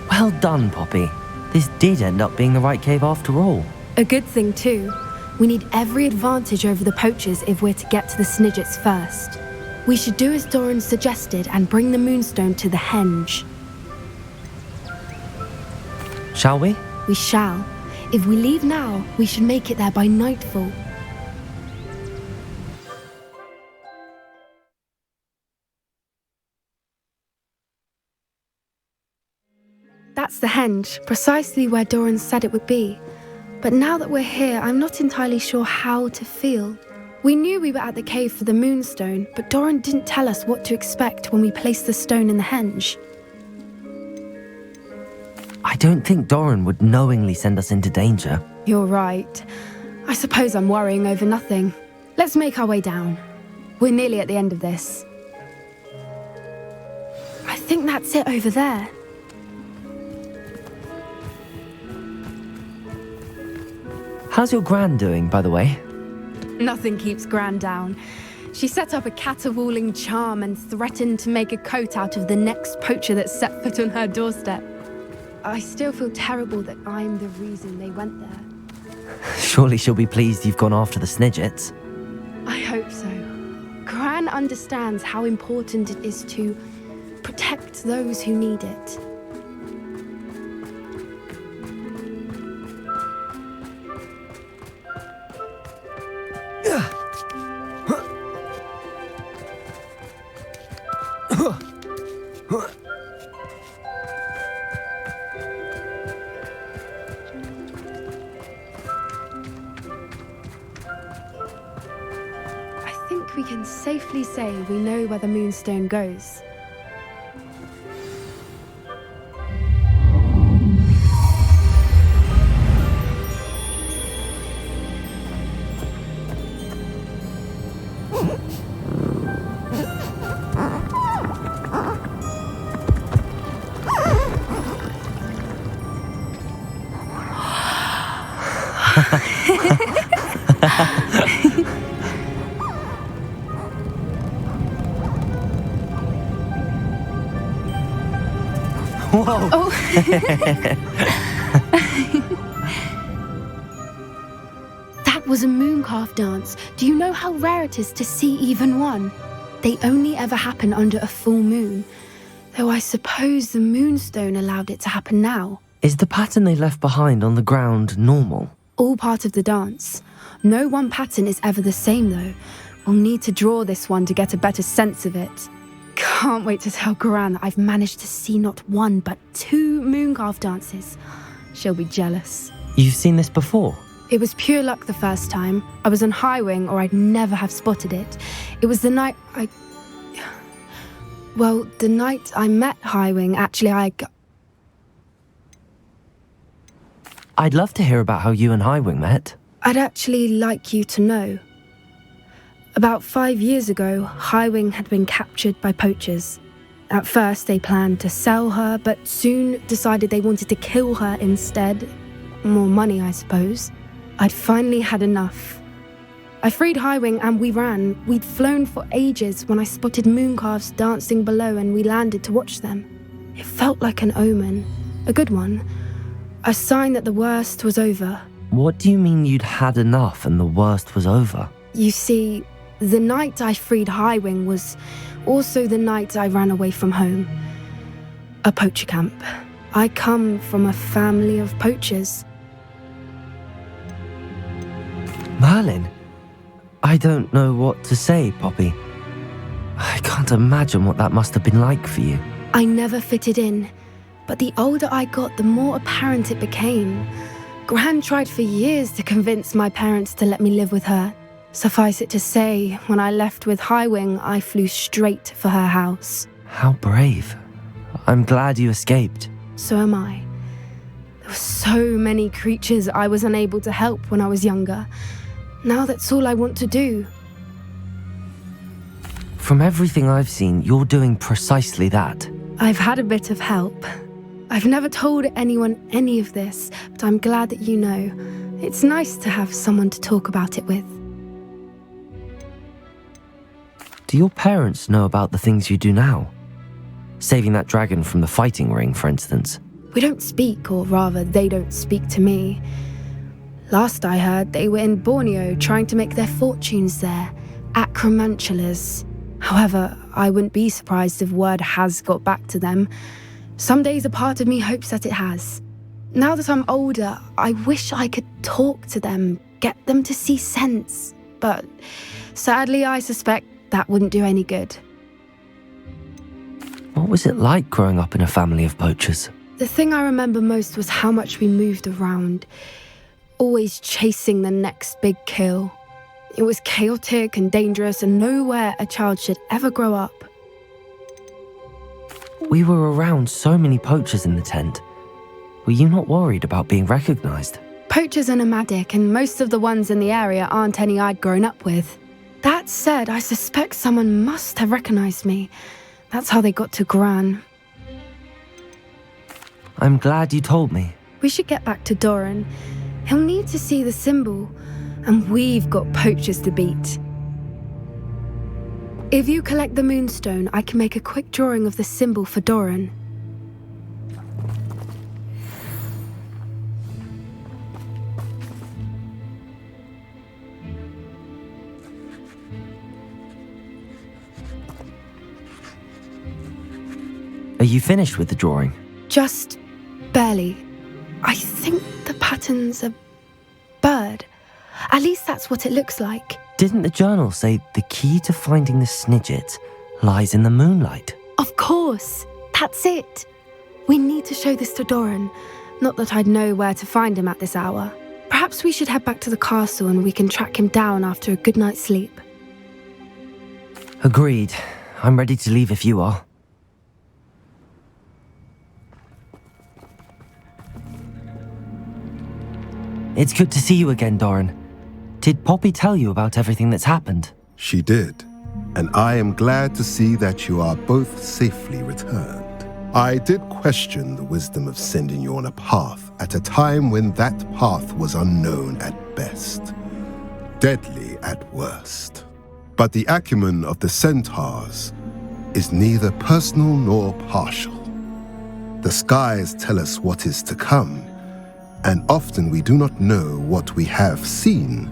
Well done, Poppy. This did end up being the right cave after all. A good thing, too. We need every advantage over the poachers if we're to get to the Snidgets first. We should do as Doran suggested and bring the Moonstone to the henge. Shall we? We shall. If we leave now, we should make it there by nightfall. That's the henge, precisely where Doran said it would be. But now that we're here, I'm not entirely sure how to feel. We knew we were at the cave for the moonstone, but Doran didn't tell us what to expect when we placed the stone in the henge. I don't think Doran would knowingly send us into danger. You're right. I suppose I'm worrying over nothing. Let's make our way down. We're nearly at the end of this. I think that's it over there. How's your gran doing, by the way? Nothing keeps Gran down. She set up a caterwauling charm and threatened to make a coat out of the next poacher that set foot on her doorstep. I still feel terrible that I'm the reason they went there. Surely she'll be pleased you've gone after the Snidgets. I hope so. Gran understands how important it is to protect those who need it. I think we can safely say we know where the moonstone goes. Whoa! Oh. That was a mooncalf dance. Do you know how rare it is to see even one? They only ever happen under a full moon. Though I suppose the moonstone allowed it to happen now. Is the pattern they left behind on the ground normal? All part of the dance. No one pattern is ever the same though. We'll need to draw this one to get a better sense of it. Can't wait to tell Gran that I've managed to see not one but 2 mooncalf dances. She'll be jealous. You've seen this before? It was pure luck the first time. I was on Highwing or I'd never have spotted it. It was the night the night I met Highwing, actually I'd love to hear about how you and Highwing met. I'd actually like you to know. About 5 years ago, Highwing had been captured by poachers. At first, they planned to sell her, but soon decided they wanted to kill her instead. More money, I suppose. I'd finally had enough. I freed Highwing and we ran. We'd flown for ages when I spotted mooncalves dancing below and we landed to watch them. It felt like an omen. A good one. A sign that the worst was over. What do you mean you'd had enough and the worst was over? You see, the night I freed Highwing was also the night I ran away from home. A poacher camp. I come from a family of poachers. Merlin? I don't know what to say, Poppy. I can't imagine what that must have been like for you. I never fitted in, but the older I got, the more apparent it became. Gran tried for years to convince my parents to let me live with her. Suffice it to say, when I left with Highwing, I flew straight for her house. How brave. I'm glad you escaped. So am I. There were so many creatures I was unable to help when I was younger. Now that's all I want to do. From everything I've seen, you're doing precisely that. I've had a bit of help. I've never told anyone any of this, but I'm glad that you know. It's nice to have someone to talk about it with. Do your parents know about the things you do now? Saving that dragon from the fighting ring, for instance. We don't speak, or rather, they don't speak to me. Last I heard, they were in Borneo trying to make their fortunes there, acromantulas. However, I wouldn't be surprised if word has got back to them. Some days a part of me hopes that it has. Now that I'm older, I wish I could talk to them, get them to see sense. But sadly, I suspect that wouldn't do any good. What was it like growing up in a family of poachers? The thing I remember most was how much we moved around, always chasing the next big kill. It was chaotic and dangerous and nowhere a child should ever grow up. We were around so many poachers in the tent. Were you not worried about being recognized? Poachers are nomadic, and most of the ones in the area aren't any I'd grown up with. That said, I suspect someone must have recognized me. That's how they got to Gran. I'm glad you told me. We should get back to Doran. He'll need to see the symbol, and we've got poachers to beat. If you collect the moonstone, I can make a quick drawing of the symbol for Doran. Are you finished with the drawing? Just barely. I think the pattern's a bird. At least that's what it looks like. Didn't the journal say the key to finding the Snidget lies in the moonlight? Of course. That's it. We need to show this to Doran. Not that I'd know where to find him at this hour. Perhaps we should head back to the castle and we can track him down after a good night's sleep. Agreed. I'm ready to leave if you are. It's good to see you again, Doran. Did Poppy tell you about everything that's happened? She did, and I am glad to see that you are both safely returned. I did question the wisdom of sending you on a path at a time when that path was unknown at best, deadly at worst. But the acumen of the centaurs is neither personal nor partial. The skies tell us what is to come, and often we do not know what we have seen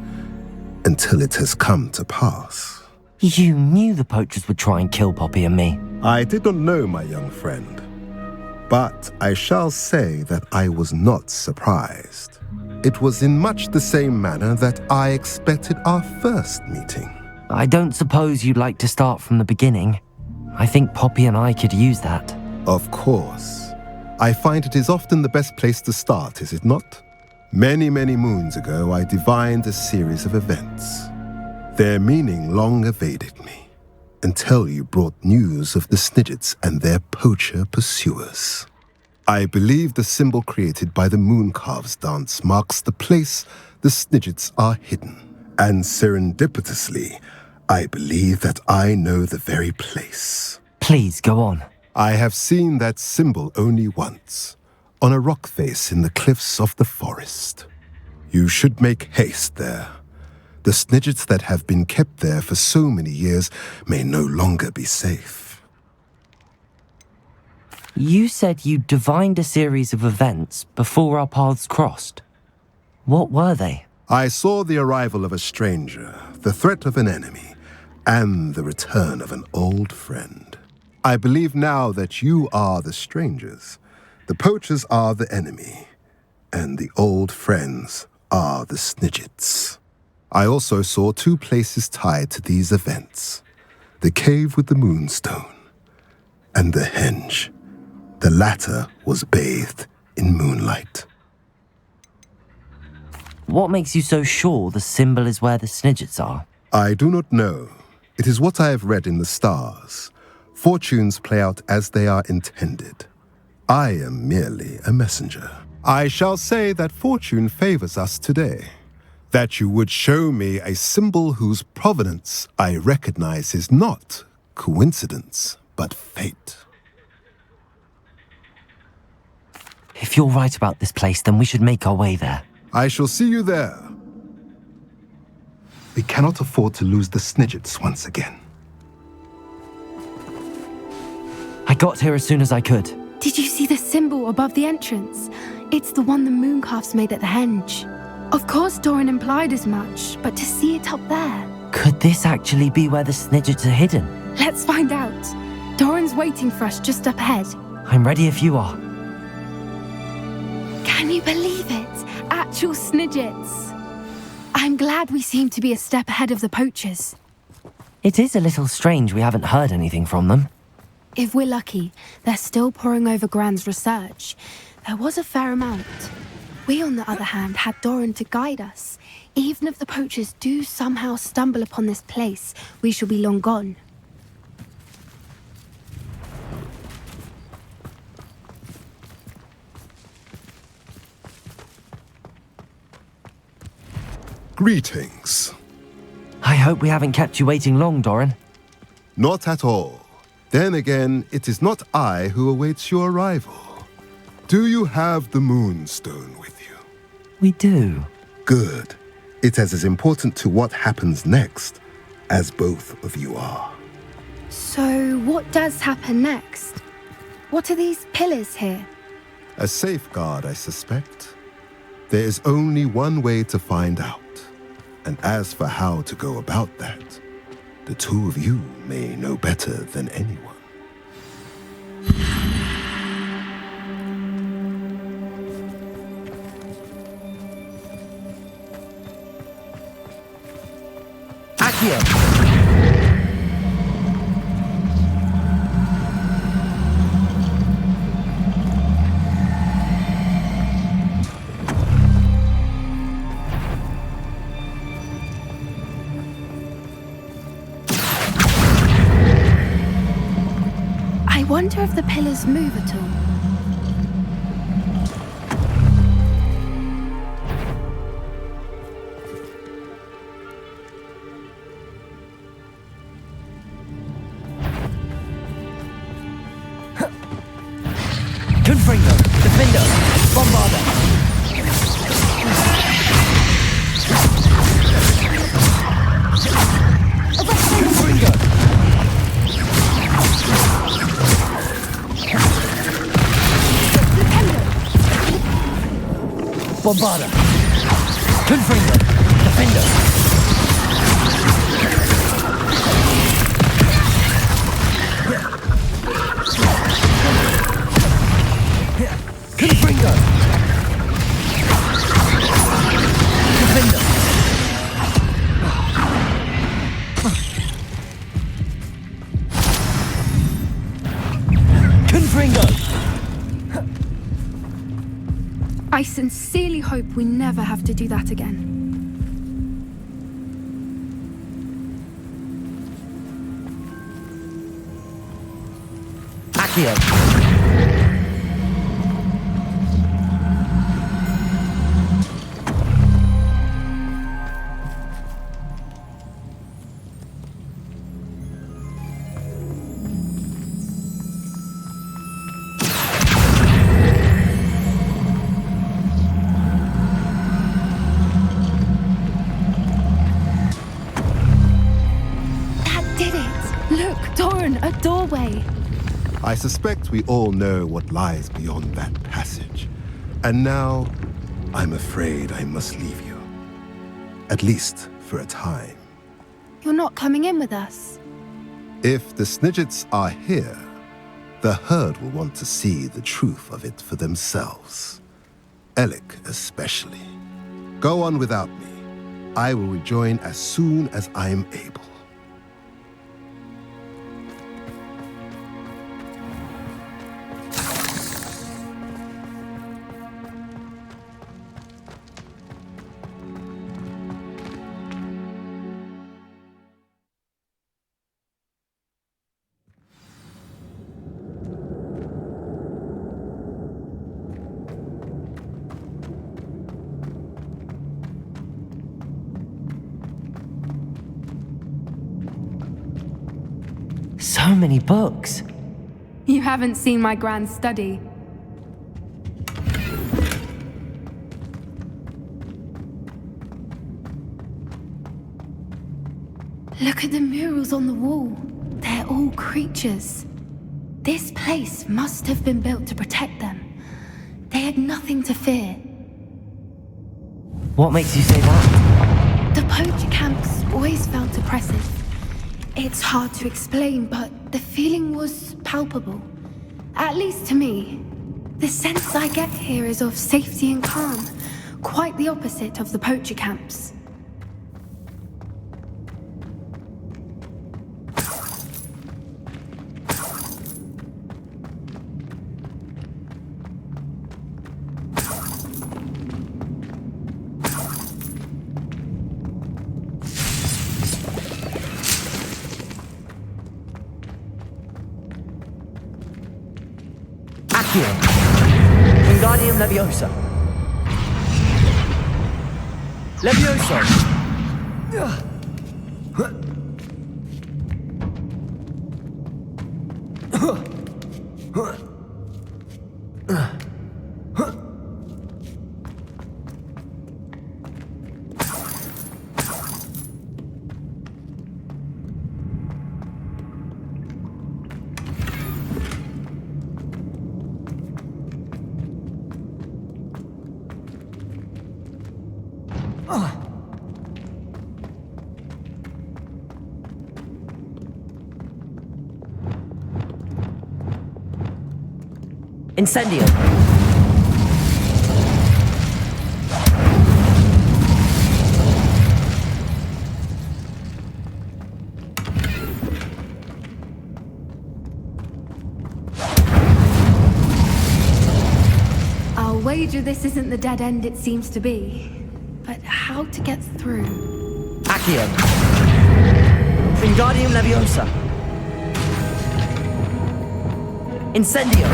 until it has come to pass. You knew the poachers would try and kill Poppy and me. I did not know, my young friend, but I shall say that I was not surprised. It was in much the same manner that I expected our first meeting. I don't suppose you'd like to start from the beginning. I think Poppy and I could use that. Of course. I find it is often the best place to start, is it not? Many, many moons ago, I divined a series of events. Their meaning long evaded me, until you brought news of the Snidgets and their poacher pursuers. I believe the symbol created by the Mooncalves dance marks the place the Snidgets are hidden. And serendipitously, I believe that I know the very place. Please, go on. I have seen that symbol only once, on a rock face in the cliffs of the forest. You should make haste there. The Snidgets that have been kept there for so many years may no longer be safe. You said you divined a series of events before our paths crossed. What were they? I saw the arrival of a stranger, the threat of an enemy, and the return of an old friend. I believe now that you are the strangers, the poachers are the enemy, and the old friends are the Snidgets. I also saw two places tied to these events, the cave with the moonstone and the henge. The latter was bathed in moonlight. What makes you so sure the symbol is where the Snidgets are? I do not know. It is what I have read in the stars. Fortunes play out as they are intended. I am merely a messenger. I shall say that fortune favors us today. That you would show me a symbol whose provenance I recognize is not coincidence, but fate. If you're right about this place, then we should make our way there. I shall see you there. We cannot afford to lose the Snidgets once again. I got here as soon as I could. Did you see the symbol above the entrance? It's the one the Mooncalves made at the henge. Of course Doran implied as much, but to see it up there... Could this actually be where the Snidgets are hidden? Let's find out. Doran's waiting for us just up ahead. I'm ready if you are. Can you believe it? Actual Snidgets. I'm glad we seem to be a step ahead of the poachers. It is a little strange we haven't heard anything from them. If we're lucky, they're still poring over Gran's research. There was a fair amount. We, on the other hand, had Doran to guide us. Even if the poachers do somehow stumble upon this place, we shall be long gone. Greetings. I hope we haven't kept you waiting long, Doran. Not at all. Then again, it is not I who awaits your arrival. Do you have the Moonstone with you? We do. Good. It is as important to what happens next as both of you are. So, what does happen next? What are these pillars here? A safeguard, I suspect. There is only one way to find out. And as for how to go about that, the two of you may know better than anyone. Accio! I wonder if the pillars move at all. Confringo! Defender! Bombarder! Confringo! Bombarder! Confringo! Defender! Confringo! Defender! Confringo! I sincerely hope we never have to do that again. Accio! A doorway. I suspect we all know what lies beyond that passage. And now, I'm afraid I must leave you. At least for a time. You're not coming in with us. If the Snidgets are here, the herd will want to see the truth of it for themselves. Alec especially. Go on without me. I will rejoin as soon as I am able. So many books. You haven't seen my grand study. Look at the murals on the wall. They're all creatures. This place must have been built to protect them. They had nothing to fear. What makes you say that? The poacher camps always felt oppressive. It's hard to explain, but the feeling was palpable. At least to me. The sense I get here is of safety and calm. Quite the opposite of the poacher camps. Accio. Wingardium Leviosa. Levioso. Incendio. I'll wager this isn't the dead end it seems to be. But how to get through? Accio. Wingardium Leviosa. Incendio.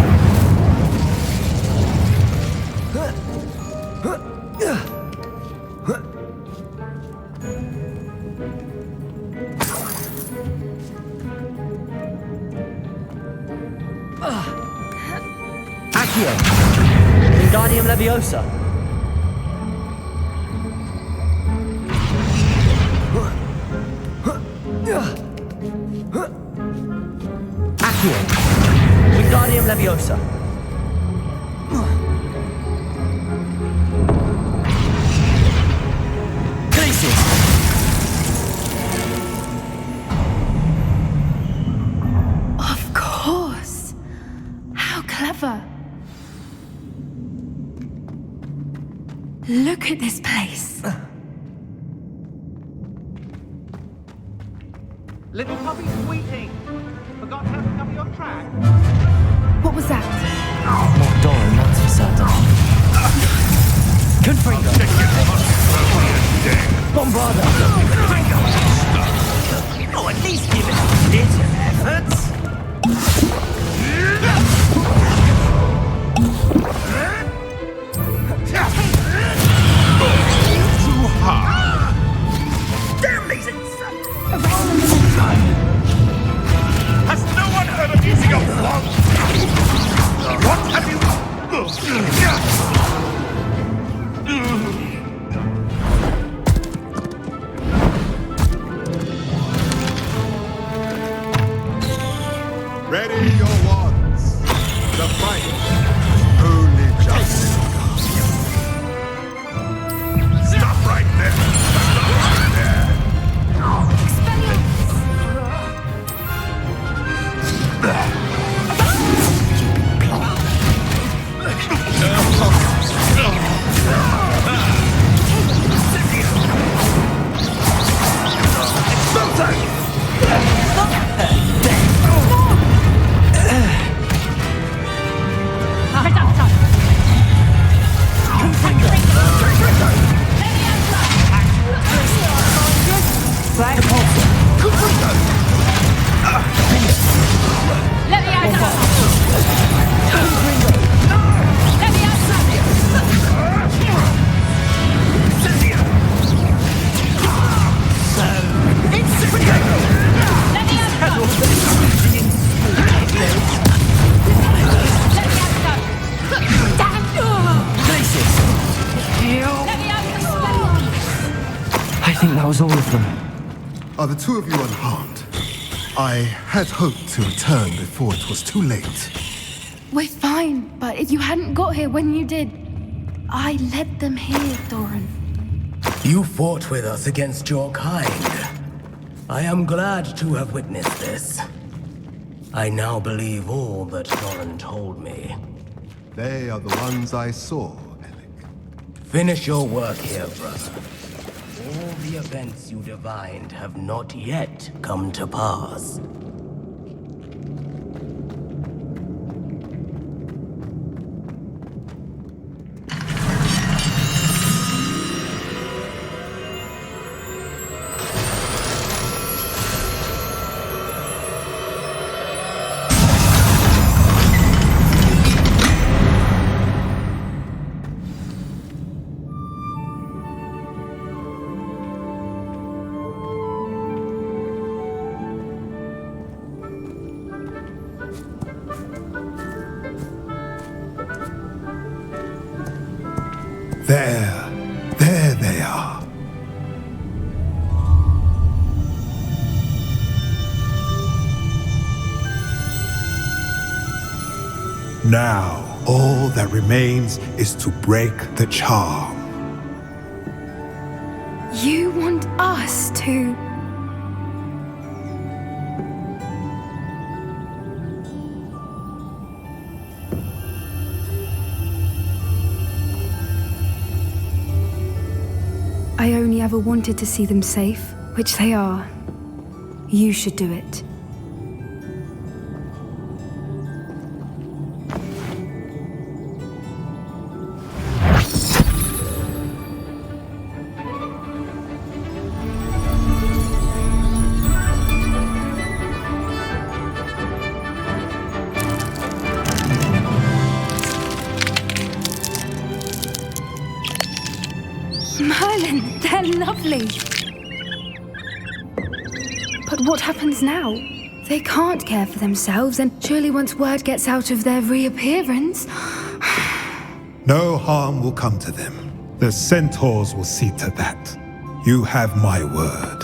Accio. Wingardium Leviosa. Accio. Wingardium Leviosa. Glacius. Of course. How clever. Look at this place. Little puppy sweetie! Forgot how to cover your track? What was that? Not Doran, that's for certain. Confringo. Bombarda. Oh, at least give it a little efforts. Too hard. Damn these insects! Has no one heard of using a wand? What have you... Ready your wands. The fight is only just. Stop right there! Stop right there! I think that was all of them. Are the two of you unharmed? I had hoped to return before it was too late. We're fine, but if you hadn't got here when you did, I led them here, Doran. You fought with us against your kind. I am glad to have witnessed this. I now believe all that Doran told me. They are the ones I saw, Alec. Finish your work here, brother. All the events you divined have not yet come to pass. There they are. Now, all that remains is to break the charm. You want us to... I only ever wanted to see them safe, which they are. You should do it. Merlin, they're lovely. But what happens now? They can't care for themselves, and surely once word gets out of their reappearance... No harm will come to them. The centaurs will see to that. You have my word.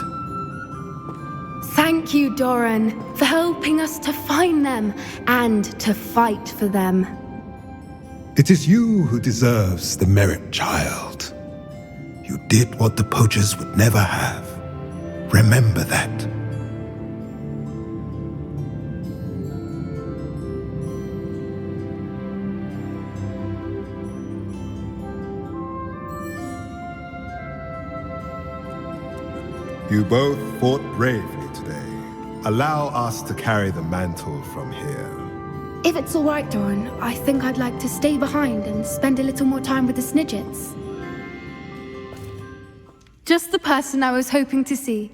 Thank you, Doran, for helping us to find them and to fight for them. It is you who deserves the merit, child. You did what the poachers would never have. Remember that. You both fought bravely today. Allow us to carry the mantle from here. If it's all right, Doran, I think I'd like to stay behind and spend a little more time with the Snidgets. Just the person I was hoping to see.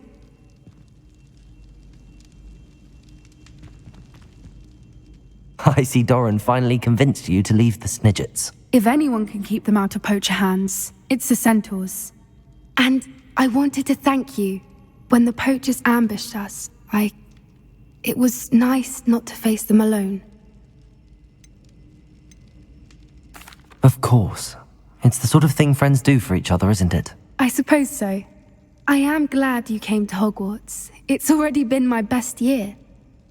I see Doran finally convinced you to leave the Snidgets. If anyone can keep them out of poacher hands, it's the centaurs. And I wanted to thank you. When the poachers ambushed us, it was nice not to face them alone. Of course. It's the sort of thing friends do for each other, isn't it? I suppose so. I am glad you came to Hogwarts. It's already been my best year.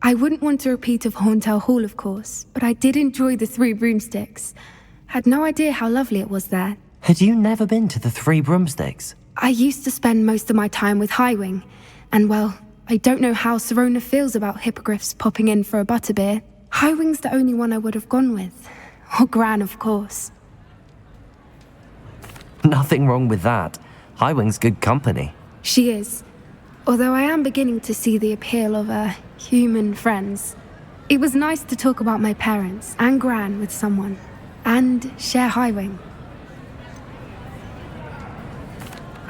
I wouldn't want a repeat of Horntail Hall, of course, but I did enjoy the Three Broomsticks. Had no idea how lovely it was there. Had you never been to the Three Broomsticks? I used to spend most of my time with Highwing, and well, I don't know how Serona feels about hippogriffs popping in for a butterbeer. Highwing's the only one I would have gone with. Or Gran, of course. Nothing wrong with that. Highwing's good company. She is. Although I am beginning to see the appeal of human friends. It was nice to talk about my parents and Gran with someone, and share Highwing.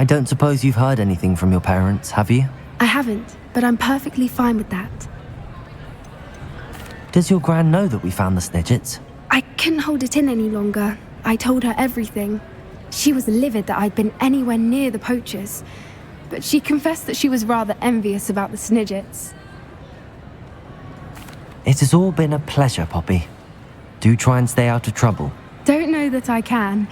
I don't suppose you've heard anything from your parents, have you? I haven't, but I'm perfectly fine with that. Does your Gran know that we found the Snidgets? I couldn't hold it in any longer. I told her everything. She was livid that I'd been anywhere near the poachers, but she confessed that she was rather envious about the Snidgets. It has all been a pleasure, Poppy. Do try and stay out of trouble. Don't know that I can.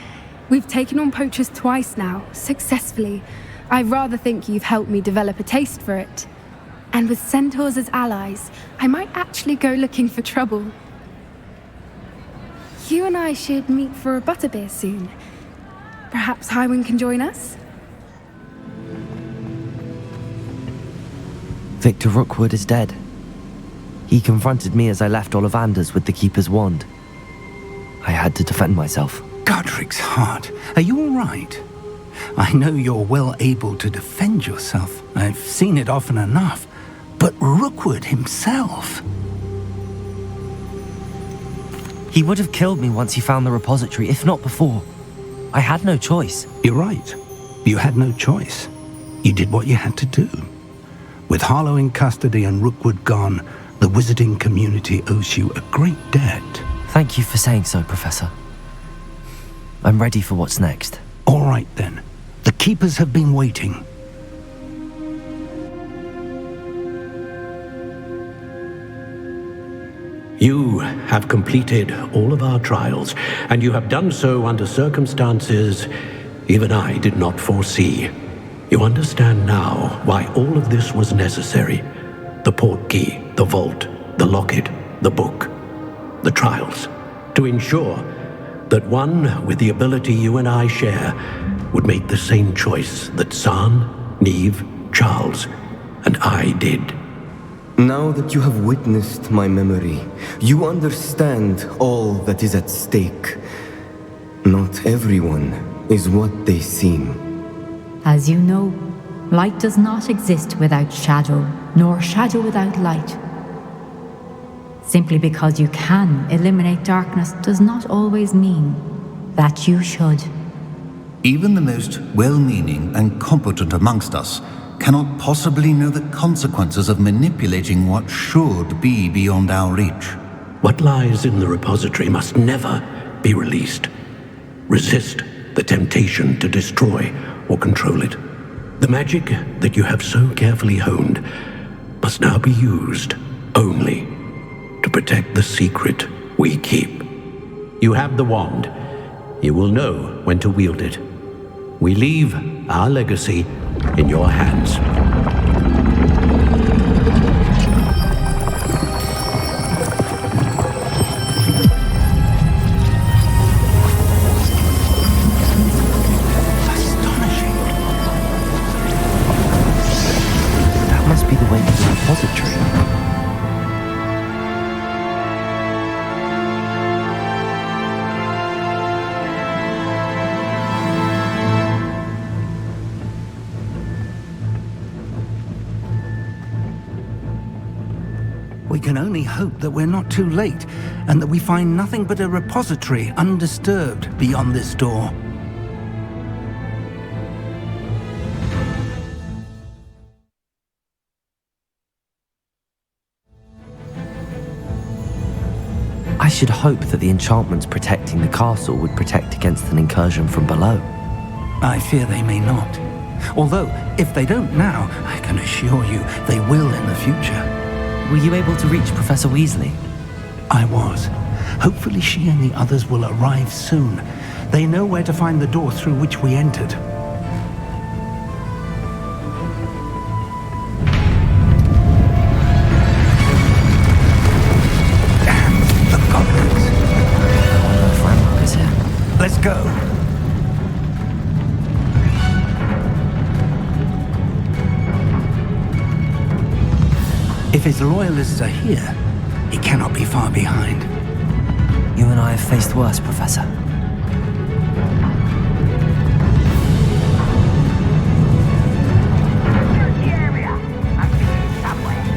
We've taken on poachers twice now, successfully. I rather think you've helped me develop a taste for it. And with centaurs as allies, I might actually go looking for trouble. You and I should meet for a butterbeer soon. Perhaps Highwing can join us? Victor Rookwood is dead. He confronted me as I left Ollivander's with the Keeper's wand. I had to defend myself. Godric's heart, are you all right? I know you're well able to defend yourself. I've seen it often enough. But Rookwood himself... He would have killed me once he found the repository, if not before. I had no choice. You're right. You had no choice. You did what you had to do. With Harlow in custody and Rookwood gone, the wizarding community owes you a great debt. Thank you for saying so, Professor. I'm ready for what's next. All right, then. The Keepers have been waiting. You have completed all of our trials, and you have done so under circumstances even I did not foresee. You understand now why all of this was necessary. The portkey, the vault, the locket, the book, the trials. To ensure that one with the ability you and I share would make the same choice that San, Neve, Charles, and I did. Now that you have witnessed my memory, you understand all that is at stake. Not everyone is what they seem. As you know, light does not exist without shadow, nor shadow without light. Simply because you can eliminate darkness does not always mean that you should. Even the most well-meaning and competent amongst us cannot possibly know the consequences of manipulating what should be beyond our reach. What lies in the repository must never be released. Resist the temptation to destroy or control it. The magic that you have so carefully honed must now be used only to protect the secret we keep. You have the wand. You will know when to wield it. We leave our legacy in your hands. That must be the way to the repository. We can only hope that we're not too late, and that we find nothing but a repository undisturbed beyond this door. I should hope that the enchantments protecting the castle would protect against an incursion from below. I fear they may not. Although, if they don't now, I can assure you they will in the future. Were you able to reach Professor Weasley? I was. Hopefully she and the others will arrive soon. They know where to find the door through which we entered. Damn, the goblins. I wonder if Ranrock is here. Let's go. If his loyalists are here, he cannot be far behind. You and I have faced worse, Professor.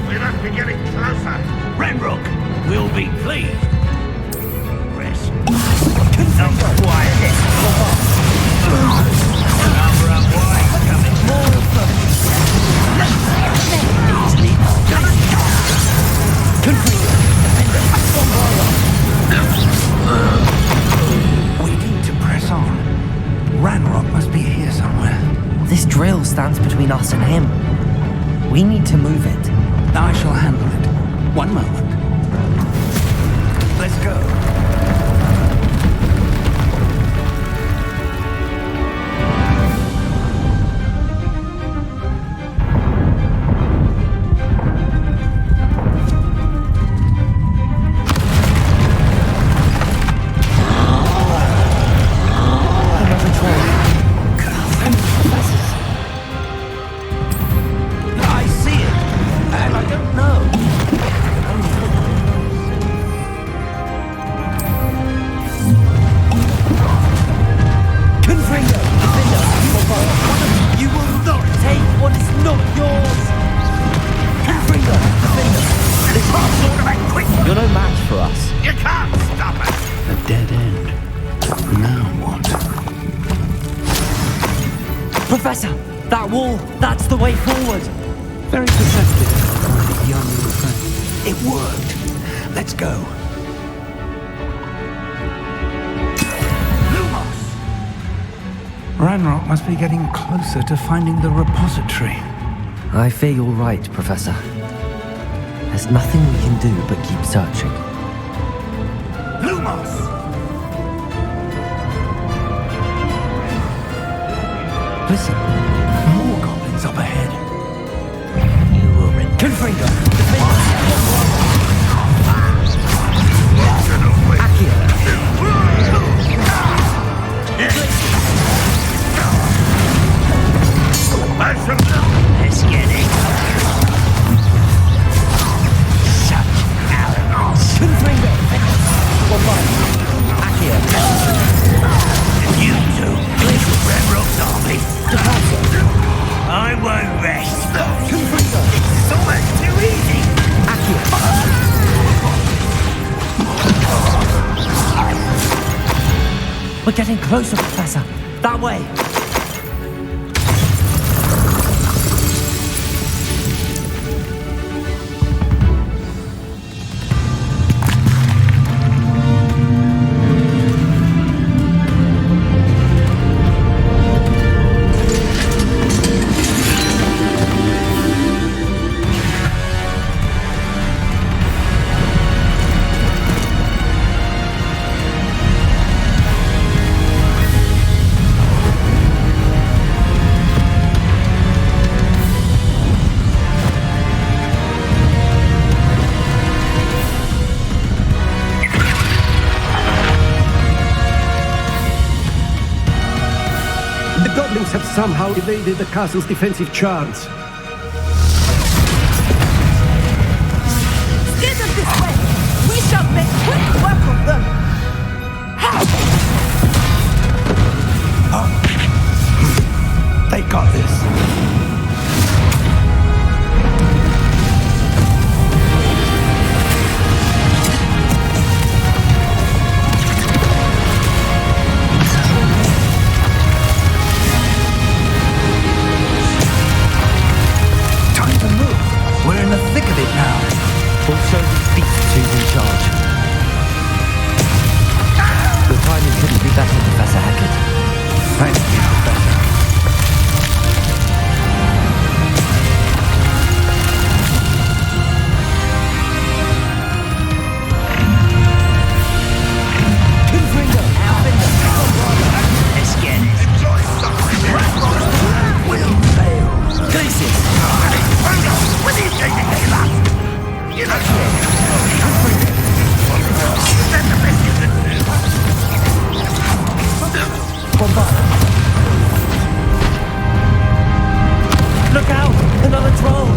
We must be getting closer. Ranrock will be pleased. Rest. Now quiet it. Cover up wide. Coming more of them. We need to press on. Ranrock must be here somewhere. This drill stands between us and him. We need to move it. I shall handle it. One moment. Let's go. You're no match for us. You can't stop us. A dead end. Now what? Professor, that wall, that's the way forward. Very perceptive, my young little friend. It worked. Let's go. Ranrock must be getting closer to finding the repository. I fear you're right, Professor. There's nothing we can do but keep searching. Listen, more goblins up ahead. You will Confringo! Let's get it. Such arrogance. Confringo! You two, please, Red Rock's army. I won't rest. Confringo! It's almost too easy. We're getting closer, Professor. That way. Have somehow evaded the castle's defensive charge. Steer them this way! We shall make quick work of them! They got this. Also, these beasts who's in charge. The timing couldn't be better, Professor Hackett. Thank you, Professor. Confringo! Let's get it. Enjoy suffering! Will fail. Glacius! What are you taking me last? You know, that's the best you can do. Look out! Another troll!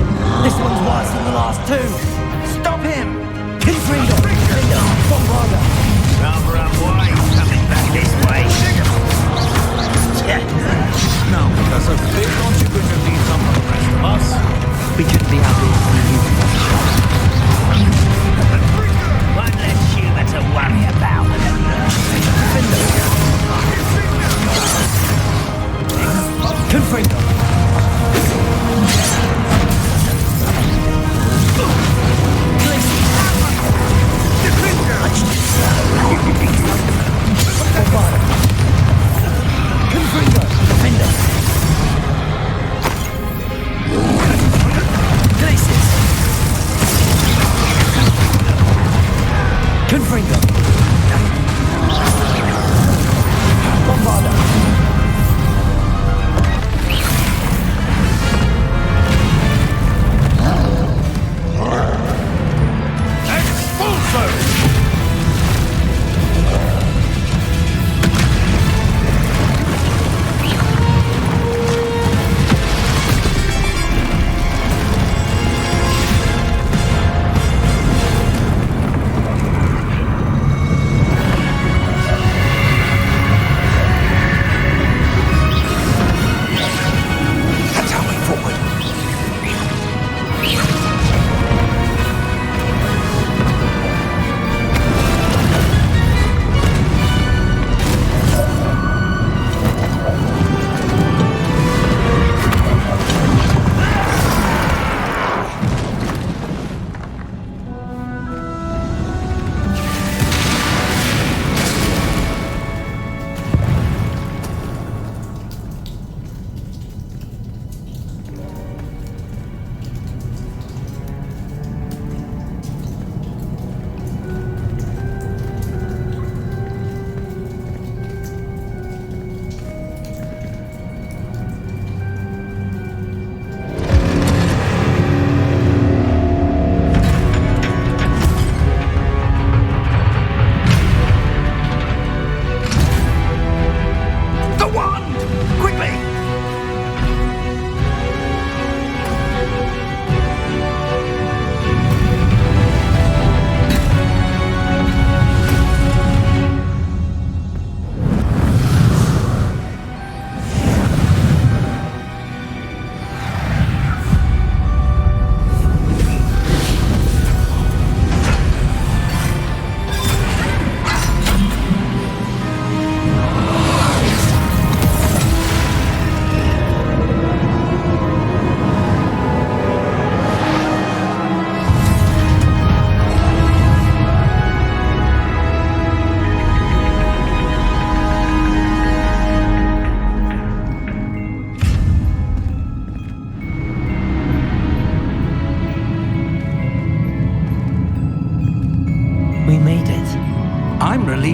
This one's worse than the last two! Stop him! Confringo! Bombarda! Rather unwise coming back this way. No, because of big aren't you going to need some of the rest of us? We could be out there for you, One less human to worry about. Confringo! Confringo! Defender! Glacius!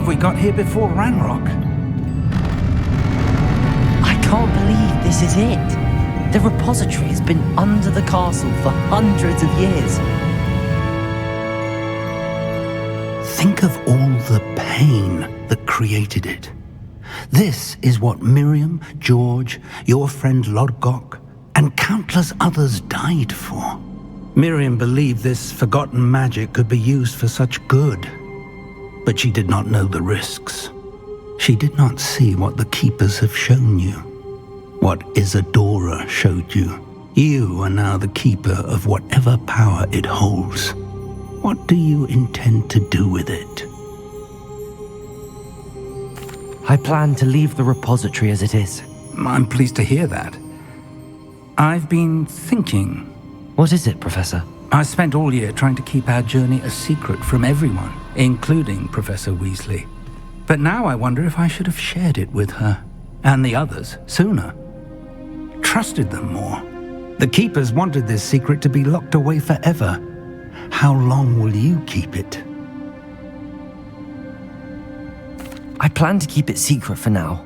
we got here before Ranrock? I can't believe this is it. The repository has been under the castle for hundreds of years. Think of all the pain that created it. This is what Miriam, George, your friend Lodgok, and countless others died for. Miriam believed this forgotten magic could be used for such good, but she did not know the risks. She did not see what the Keepers have shown you, what Isadora showed you. You are now the Keeper of whatever power it holds. What do you intend to do with it? I plan to leave the repository as it is. I'm pleased to hear that. I've been thinking. What is it, Professor? I spent all year trying to keep our journey a secret from everyone, including Professor Weasley. But now I wonder if I should have shared it with her, and the others, sooner. Trusted them more. The Keepers wanted this secret to be locked away forever. How long will you keep it? I plan to keep it secret for now.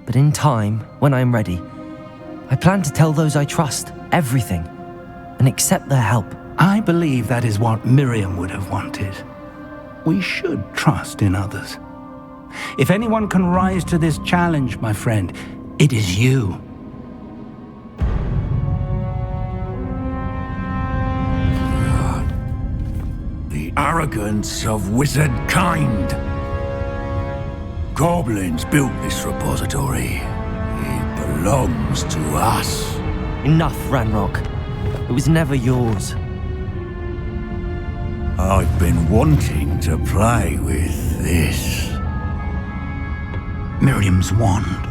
But in time, when I'm ready, I plan to tell those I trust everything and accept their help. I believe that is what Miriam would have wanted. We should trust in others. If anyone can rise to this challenge, my friend, it is you. The arrogance of wizard kind. Goblins built this repository. It belongs to us. Enough, Ranrock. It was never yours. I've been wanting to play with this. Miriam's wand.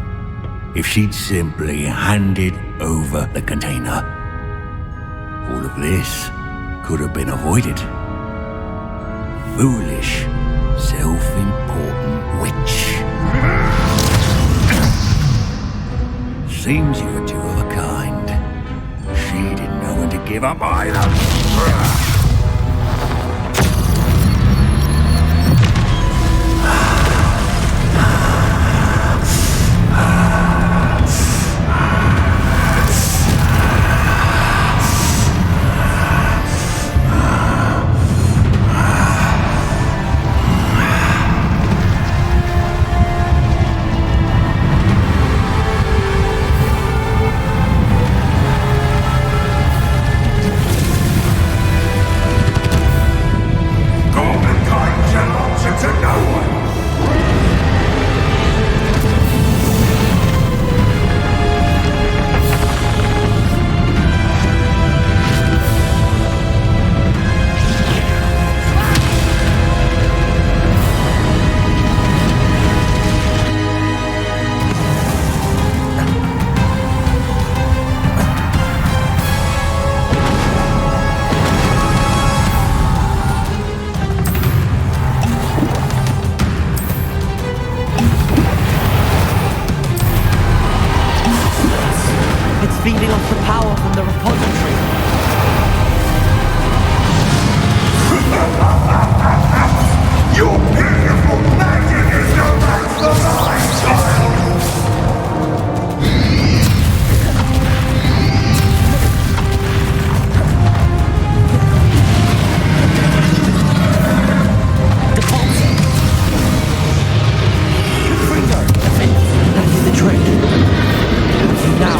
If she'd simply handed over the container, all of this could have been avoided. Foolish, self-important witch. Seems you were two of a kind. She didn't know when to give up either. Feeding off the power from the repository. Your beautiful magic is no match for mine, child! That's the trick. Now,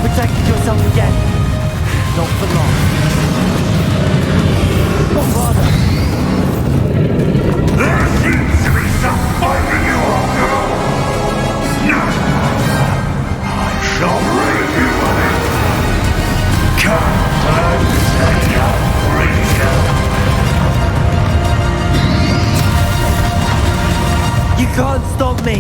protected yourself again. Not for long. Or rather. There seems to be some fighting you after all. No. I shall rid you of it. Come and take your freedom. You can't stop me.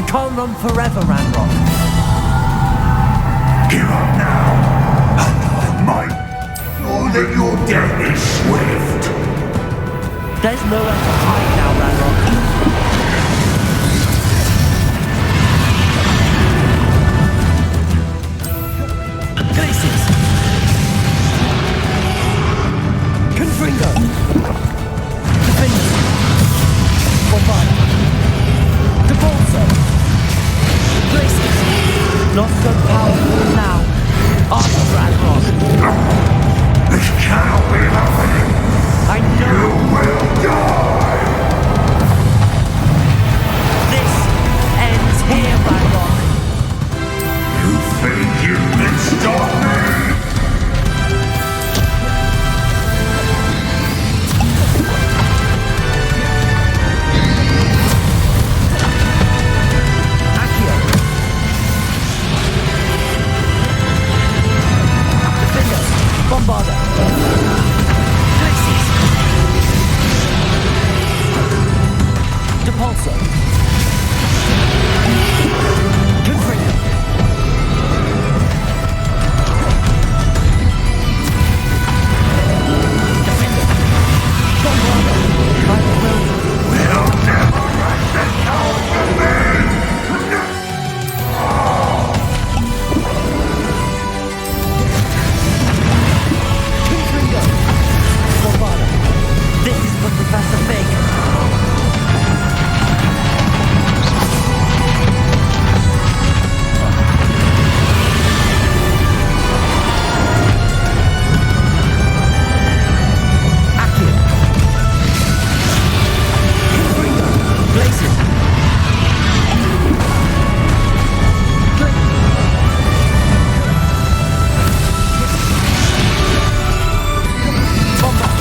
You can't run forever, Ranrock. Give up now, and I might know that your death is swift. There's nowhere to hide now, Ranrock. Glaciers! Confringo! Defender! Bombard! Debolso! Glaciers! Not so powerful now. Arthur Ranrock! This cannot be happening! I know! You will die! This ends here, Ranrock! You think you can stop me? Accio! Defender! Bombarder! Glaciers! Depulso! Confringo! This is for Professor Fig. Accio. Confringo. Glacier. Bombard.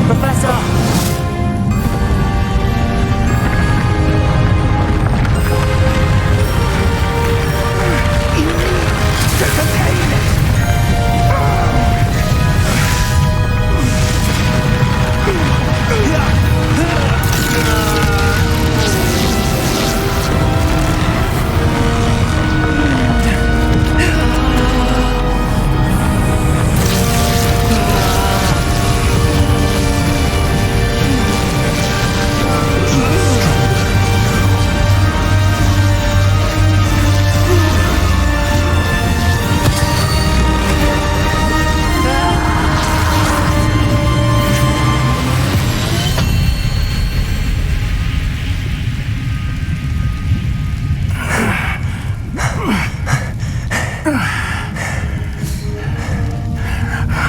Professor!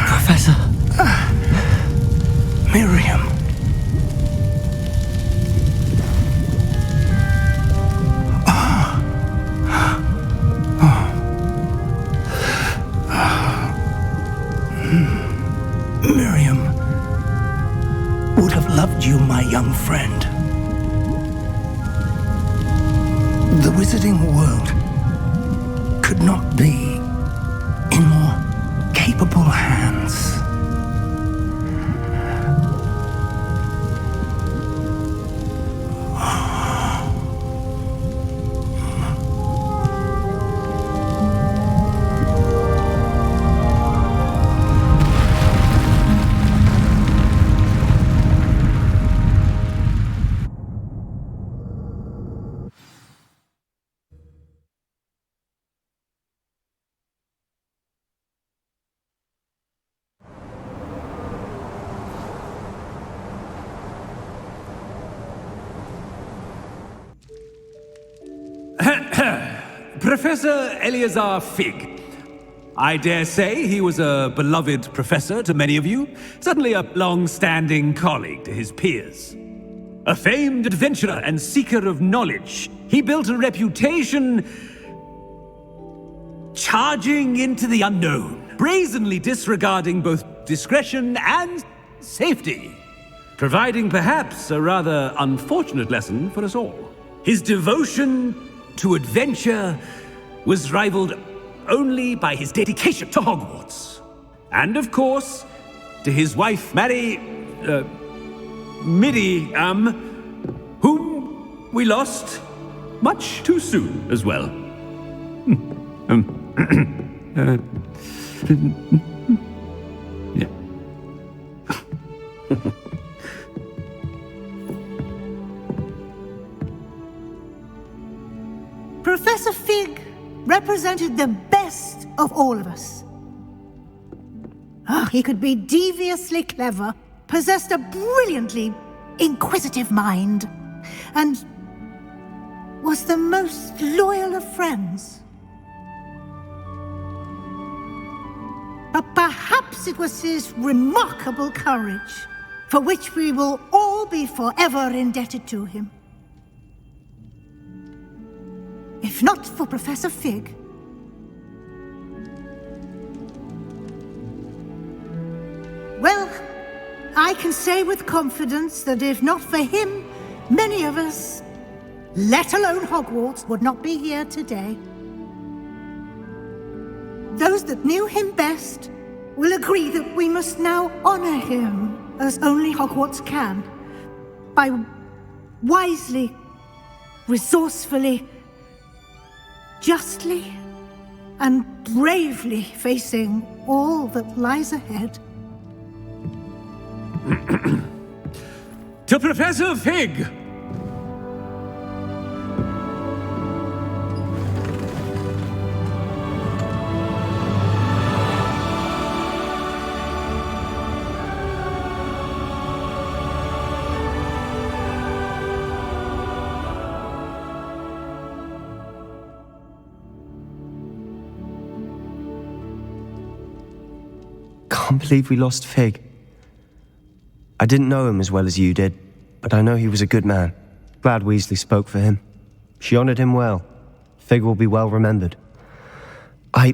Professor. Miriam. Miriam would have loved you, my young friend. The wizarding world could not be in more capable hands. Professor Eleazar Fig. I dare say he was a beloved professor to many of you, certainly a long-standing colleague to his peers. A famed adventurer and seeker of knowledge, he built a reputation charging into the unknown, brazenly disregarding both discretion and safety, providing perhaps a rather unfortunate lesson for us all. His devotion to adventure was rivaled only by his dedication to Hogwarts. And of course, to his wife, Midi, whom we lost much too soon as well. Yeah. Professor Fig represented the best of all of us. He could be deviously clever, possessed a brilliantly inquisitive mind, and was the most loyal of friends. But perhaps it was his remarkable courage, for which we will all be forever indebted to him. If not for Professor Fig, well, I can say with confidence that if not for him, many of us, let alone Hogwarts, would not be here today. Those that knew him best will agree that we must now honor him as only Hogwarts can, by wisely, resourcefully, justly, and bravely facing all that lies ahead. To Professor Fig! Can't believe we lost Fig. I didn't know him as well as you did, but I know he was a good man. Glad Weasley spoke for him. She honored him well. Fig will be well remembered. I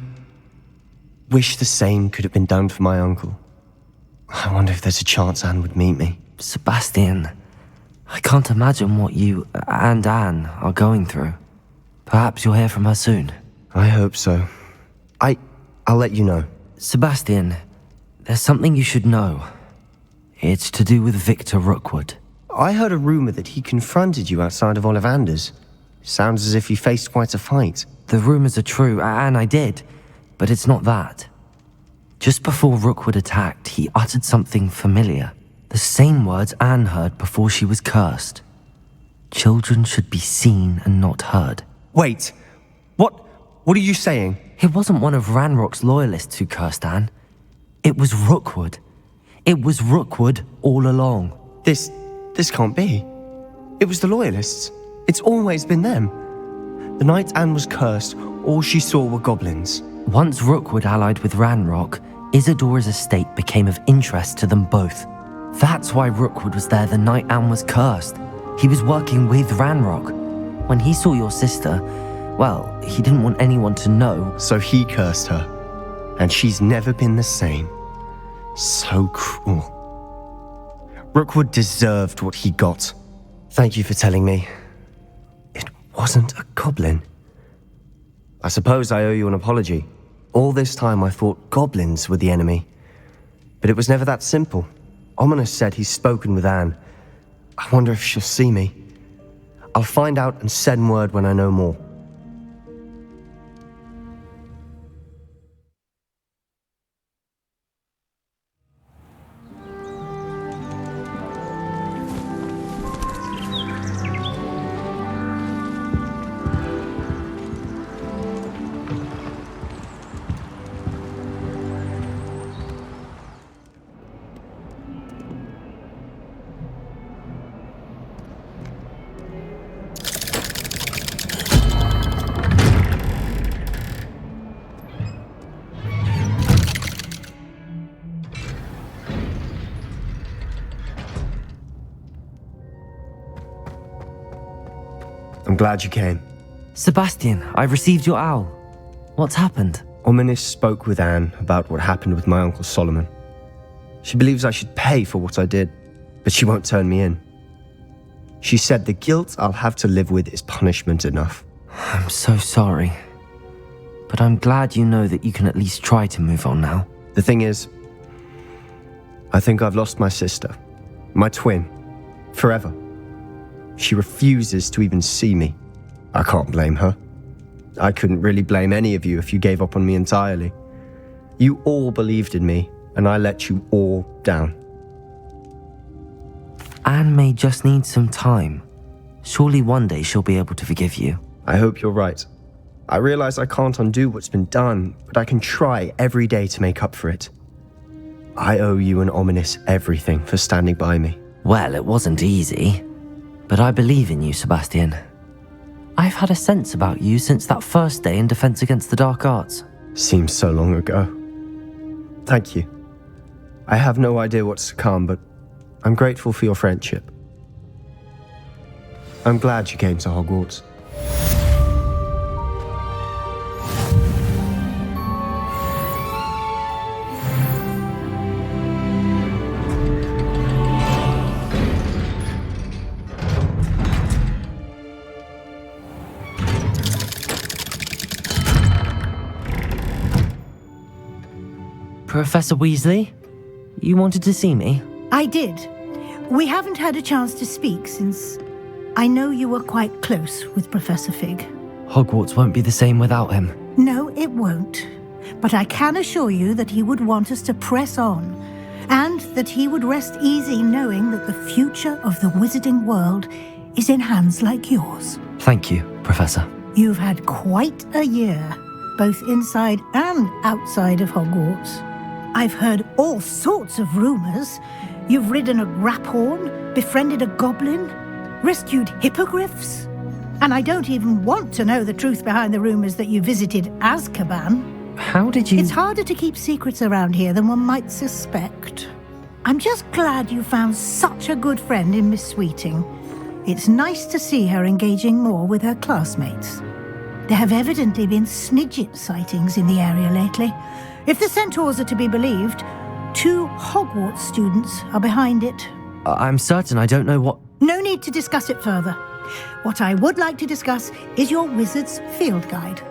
wish the same could have been done for my uncle. I wonder if there's a chance Anne would meet me. Sebastian, I can't imagine what you and Anne are going through. Perhaps you'll hear from her soon. I hope so. I'll let you know. Sebastian, there's something you should know. It's to do with Victor Rookwood. I heard a rumor that he confronted you outside of Ollivander's. Sounds as if he faced quite a fight. The rumors are true, and I did, but it's not that. Just before Rookwood attacked, he uttered something familiar. The same words Anne heard before she was cursed. Children should be seen and not heard. Wait, what are you saying? It wasn't one of Ranrock's loyalists who cursed Anne. It was Rookwood. It was Rookwood all along. This can't be. It was the Loyalists. It's always been them. The night Anne was cursed, all she saw were goblins. Once Rookwood allied with Ranrock, Isadora's estate became of interest to them both. That's why Rookwood was there the night Anne was cursed. He was working with Ranrock. When he saw your sister, well, he didn't want anyone to know. So he cursed her. And she's never been the same. So cruel. Rookwood deserved what he got. Thank you for telling me. It wasn't a goblin. I suppose I owe you an apology. All this time I thought goblins were the enemy. But it was never that simple. Ominous said he's spoken with Anne. I wonder if she'll see me. I'll find out and send word when I know more. I'm glad you came. Sebastian, I received your owl. What's happened? Ominis spoke with Anne about what happened with my Uncle Solomon. She believes I should pay for what I did, but she won't turn me in. She said the guilt I'll have to live with is punishment enough. I'm so sorry. But I'm glad you know that you can at least try to move on now. The thing is, I think I've lost my sister, my twin, forever. She refuses to even see me. I can't blame her. I couldn't really blame any of you if you gave up on me entirely. You all believed in me, and I let you all down. Anne may just need some time. Surely one day she'll be able to forgive you. I hope you're right. I realize I can't undo what's been done, but I can try every day to make up for it. I owe you and Ominis everything for standing by me. Well, it wasn't easy, but I believe in you, Sebastian. I've had a sense about you since that first day in Defense Against the Dark Arts. Seems so long ago. Thank you. I have no idea what's to come, but I'm grateful for your friendship. I'm glad you came to Hogwarts. Professor Weasley, you wanted to see me? I did. We haven't had a chance to speak since I know you were quite close with Professor Fig. Hogwarts won't be the same without him. No, it won't. But I can assure you that he would want us to press on, and that he would rest easy knowing that the future of the wizarding world is in hands like yours. Thank you, Professor. You've had quite a year, both inside and outside of Hogwarts. I've heard all sorts of rumors. You've ridden a grapphorn, befriended a goblin, rescued hippogriffs. And I don't even want to know the truth behind the rumors that you visited Azkaban. How did you... It's harder to keep secrets around here than one might suspect. I'm just glad you found such a good friend in Miss Sweeting. It's nice to see her engaging more with her classmates. There have evidently been Snidget sightings in the area lately. If the centaurs are to be believed, 2 Hogwarts students are behind it. I'm certain I don't know what... No need to discuss it further. What I would like to discuss is your wizard's field guide.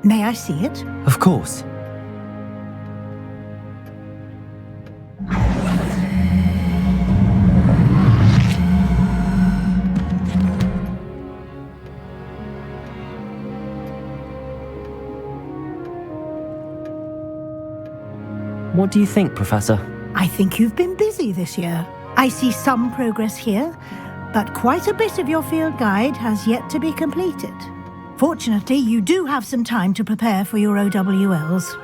May I see it? Of course. What do you think, Professor? I think you've been busy this year. I see some progress here, but quite a bit of your field guide has yet to be completed. Fortunately, you do have some time to prepare for your OWLs.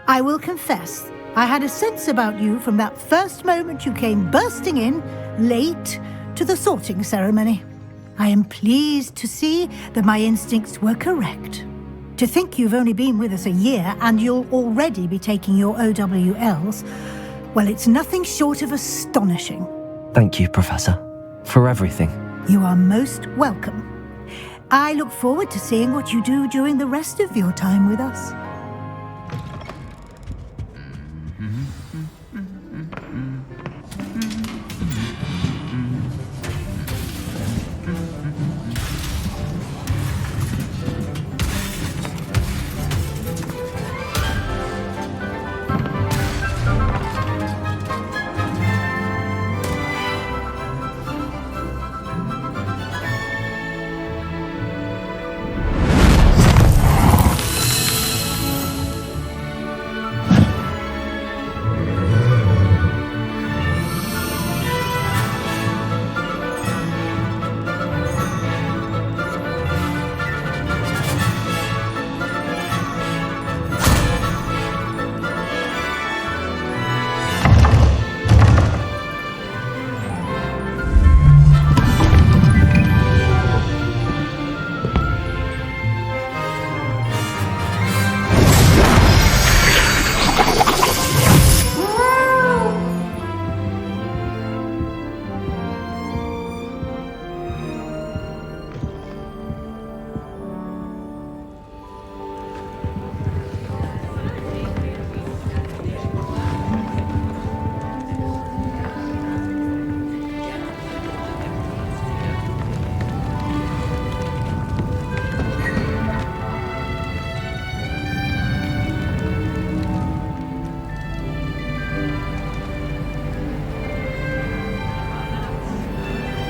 I will confess, I had a sense about you from that first moment you came bursting in, late, to the sorting ceremony. I am pleased to see that my instincts were correct. To think you've only been with us a year and you'll already be taking your OWLs, well, it's nothing short of astonishing. Thank you, Professor, for everything. You are most welcome. I look forward to seeing what you do during the rest of your time with us.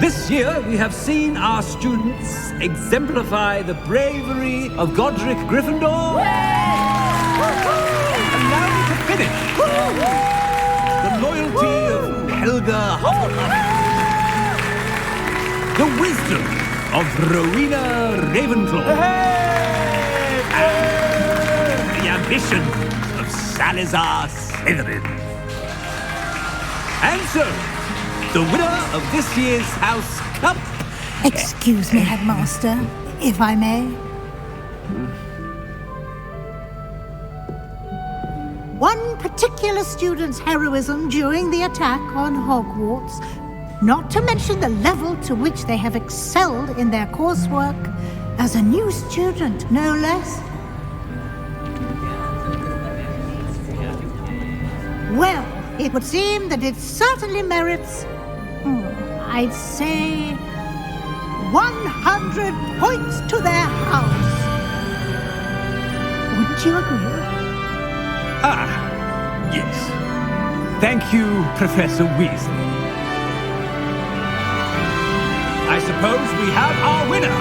This year, we have seen our students exemplify the bravery of Godric Gryffindor. And now to finish, the loyalty of Helga Hufflepuff. The wisdom of Rowena Ravenclaw. And the ambition of Salazar Slytherin. And so, the winner of this year's House Cup... Excuse me, Headmaster, if I may. One particular student's heroism during the attack on Hogwarts, not to mention the level to which they have excelled in their coursework, as a new student, no less. Well, it would seem that it certainly merits, I'd say, 100 points to their house. Wouldn't you agree? Ah, yes. Thank you, Professor Weasley. I suppose we have our winner.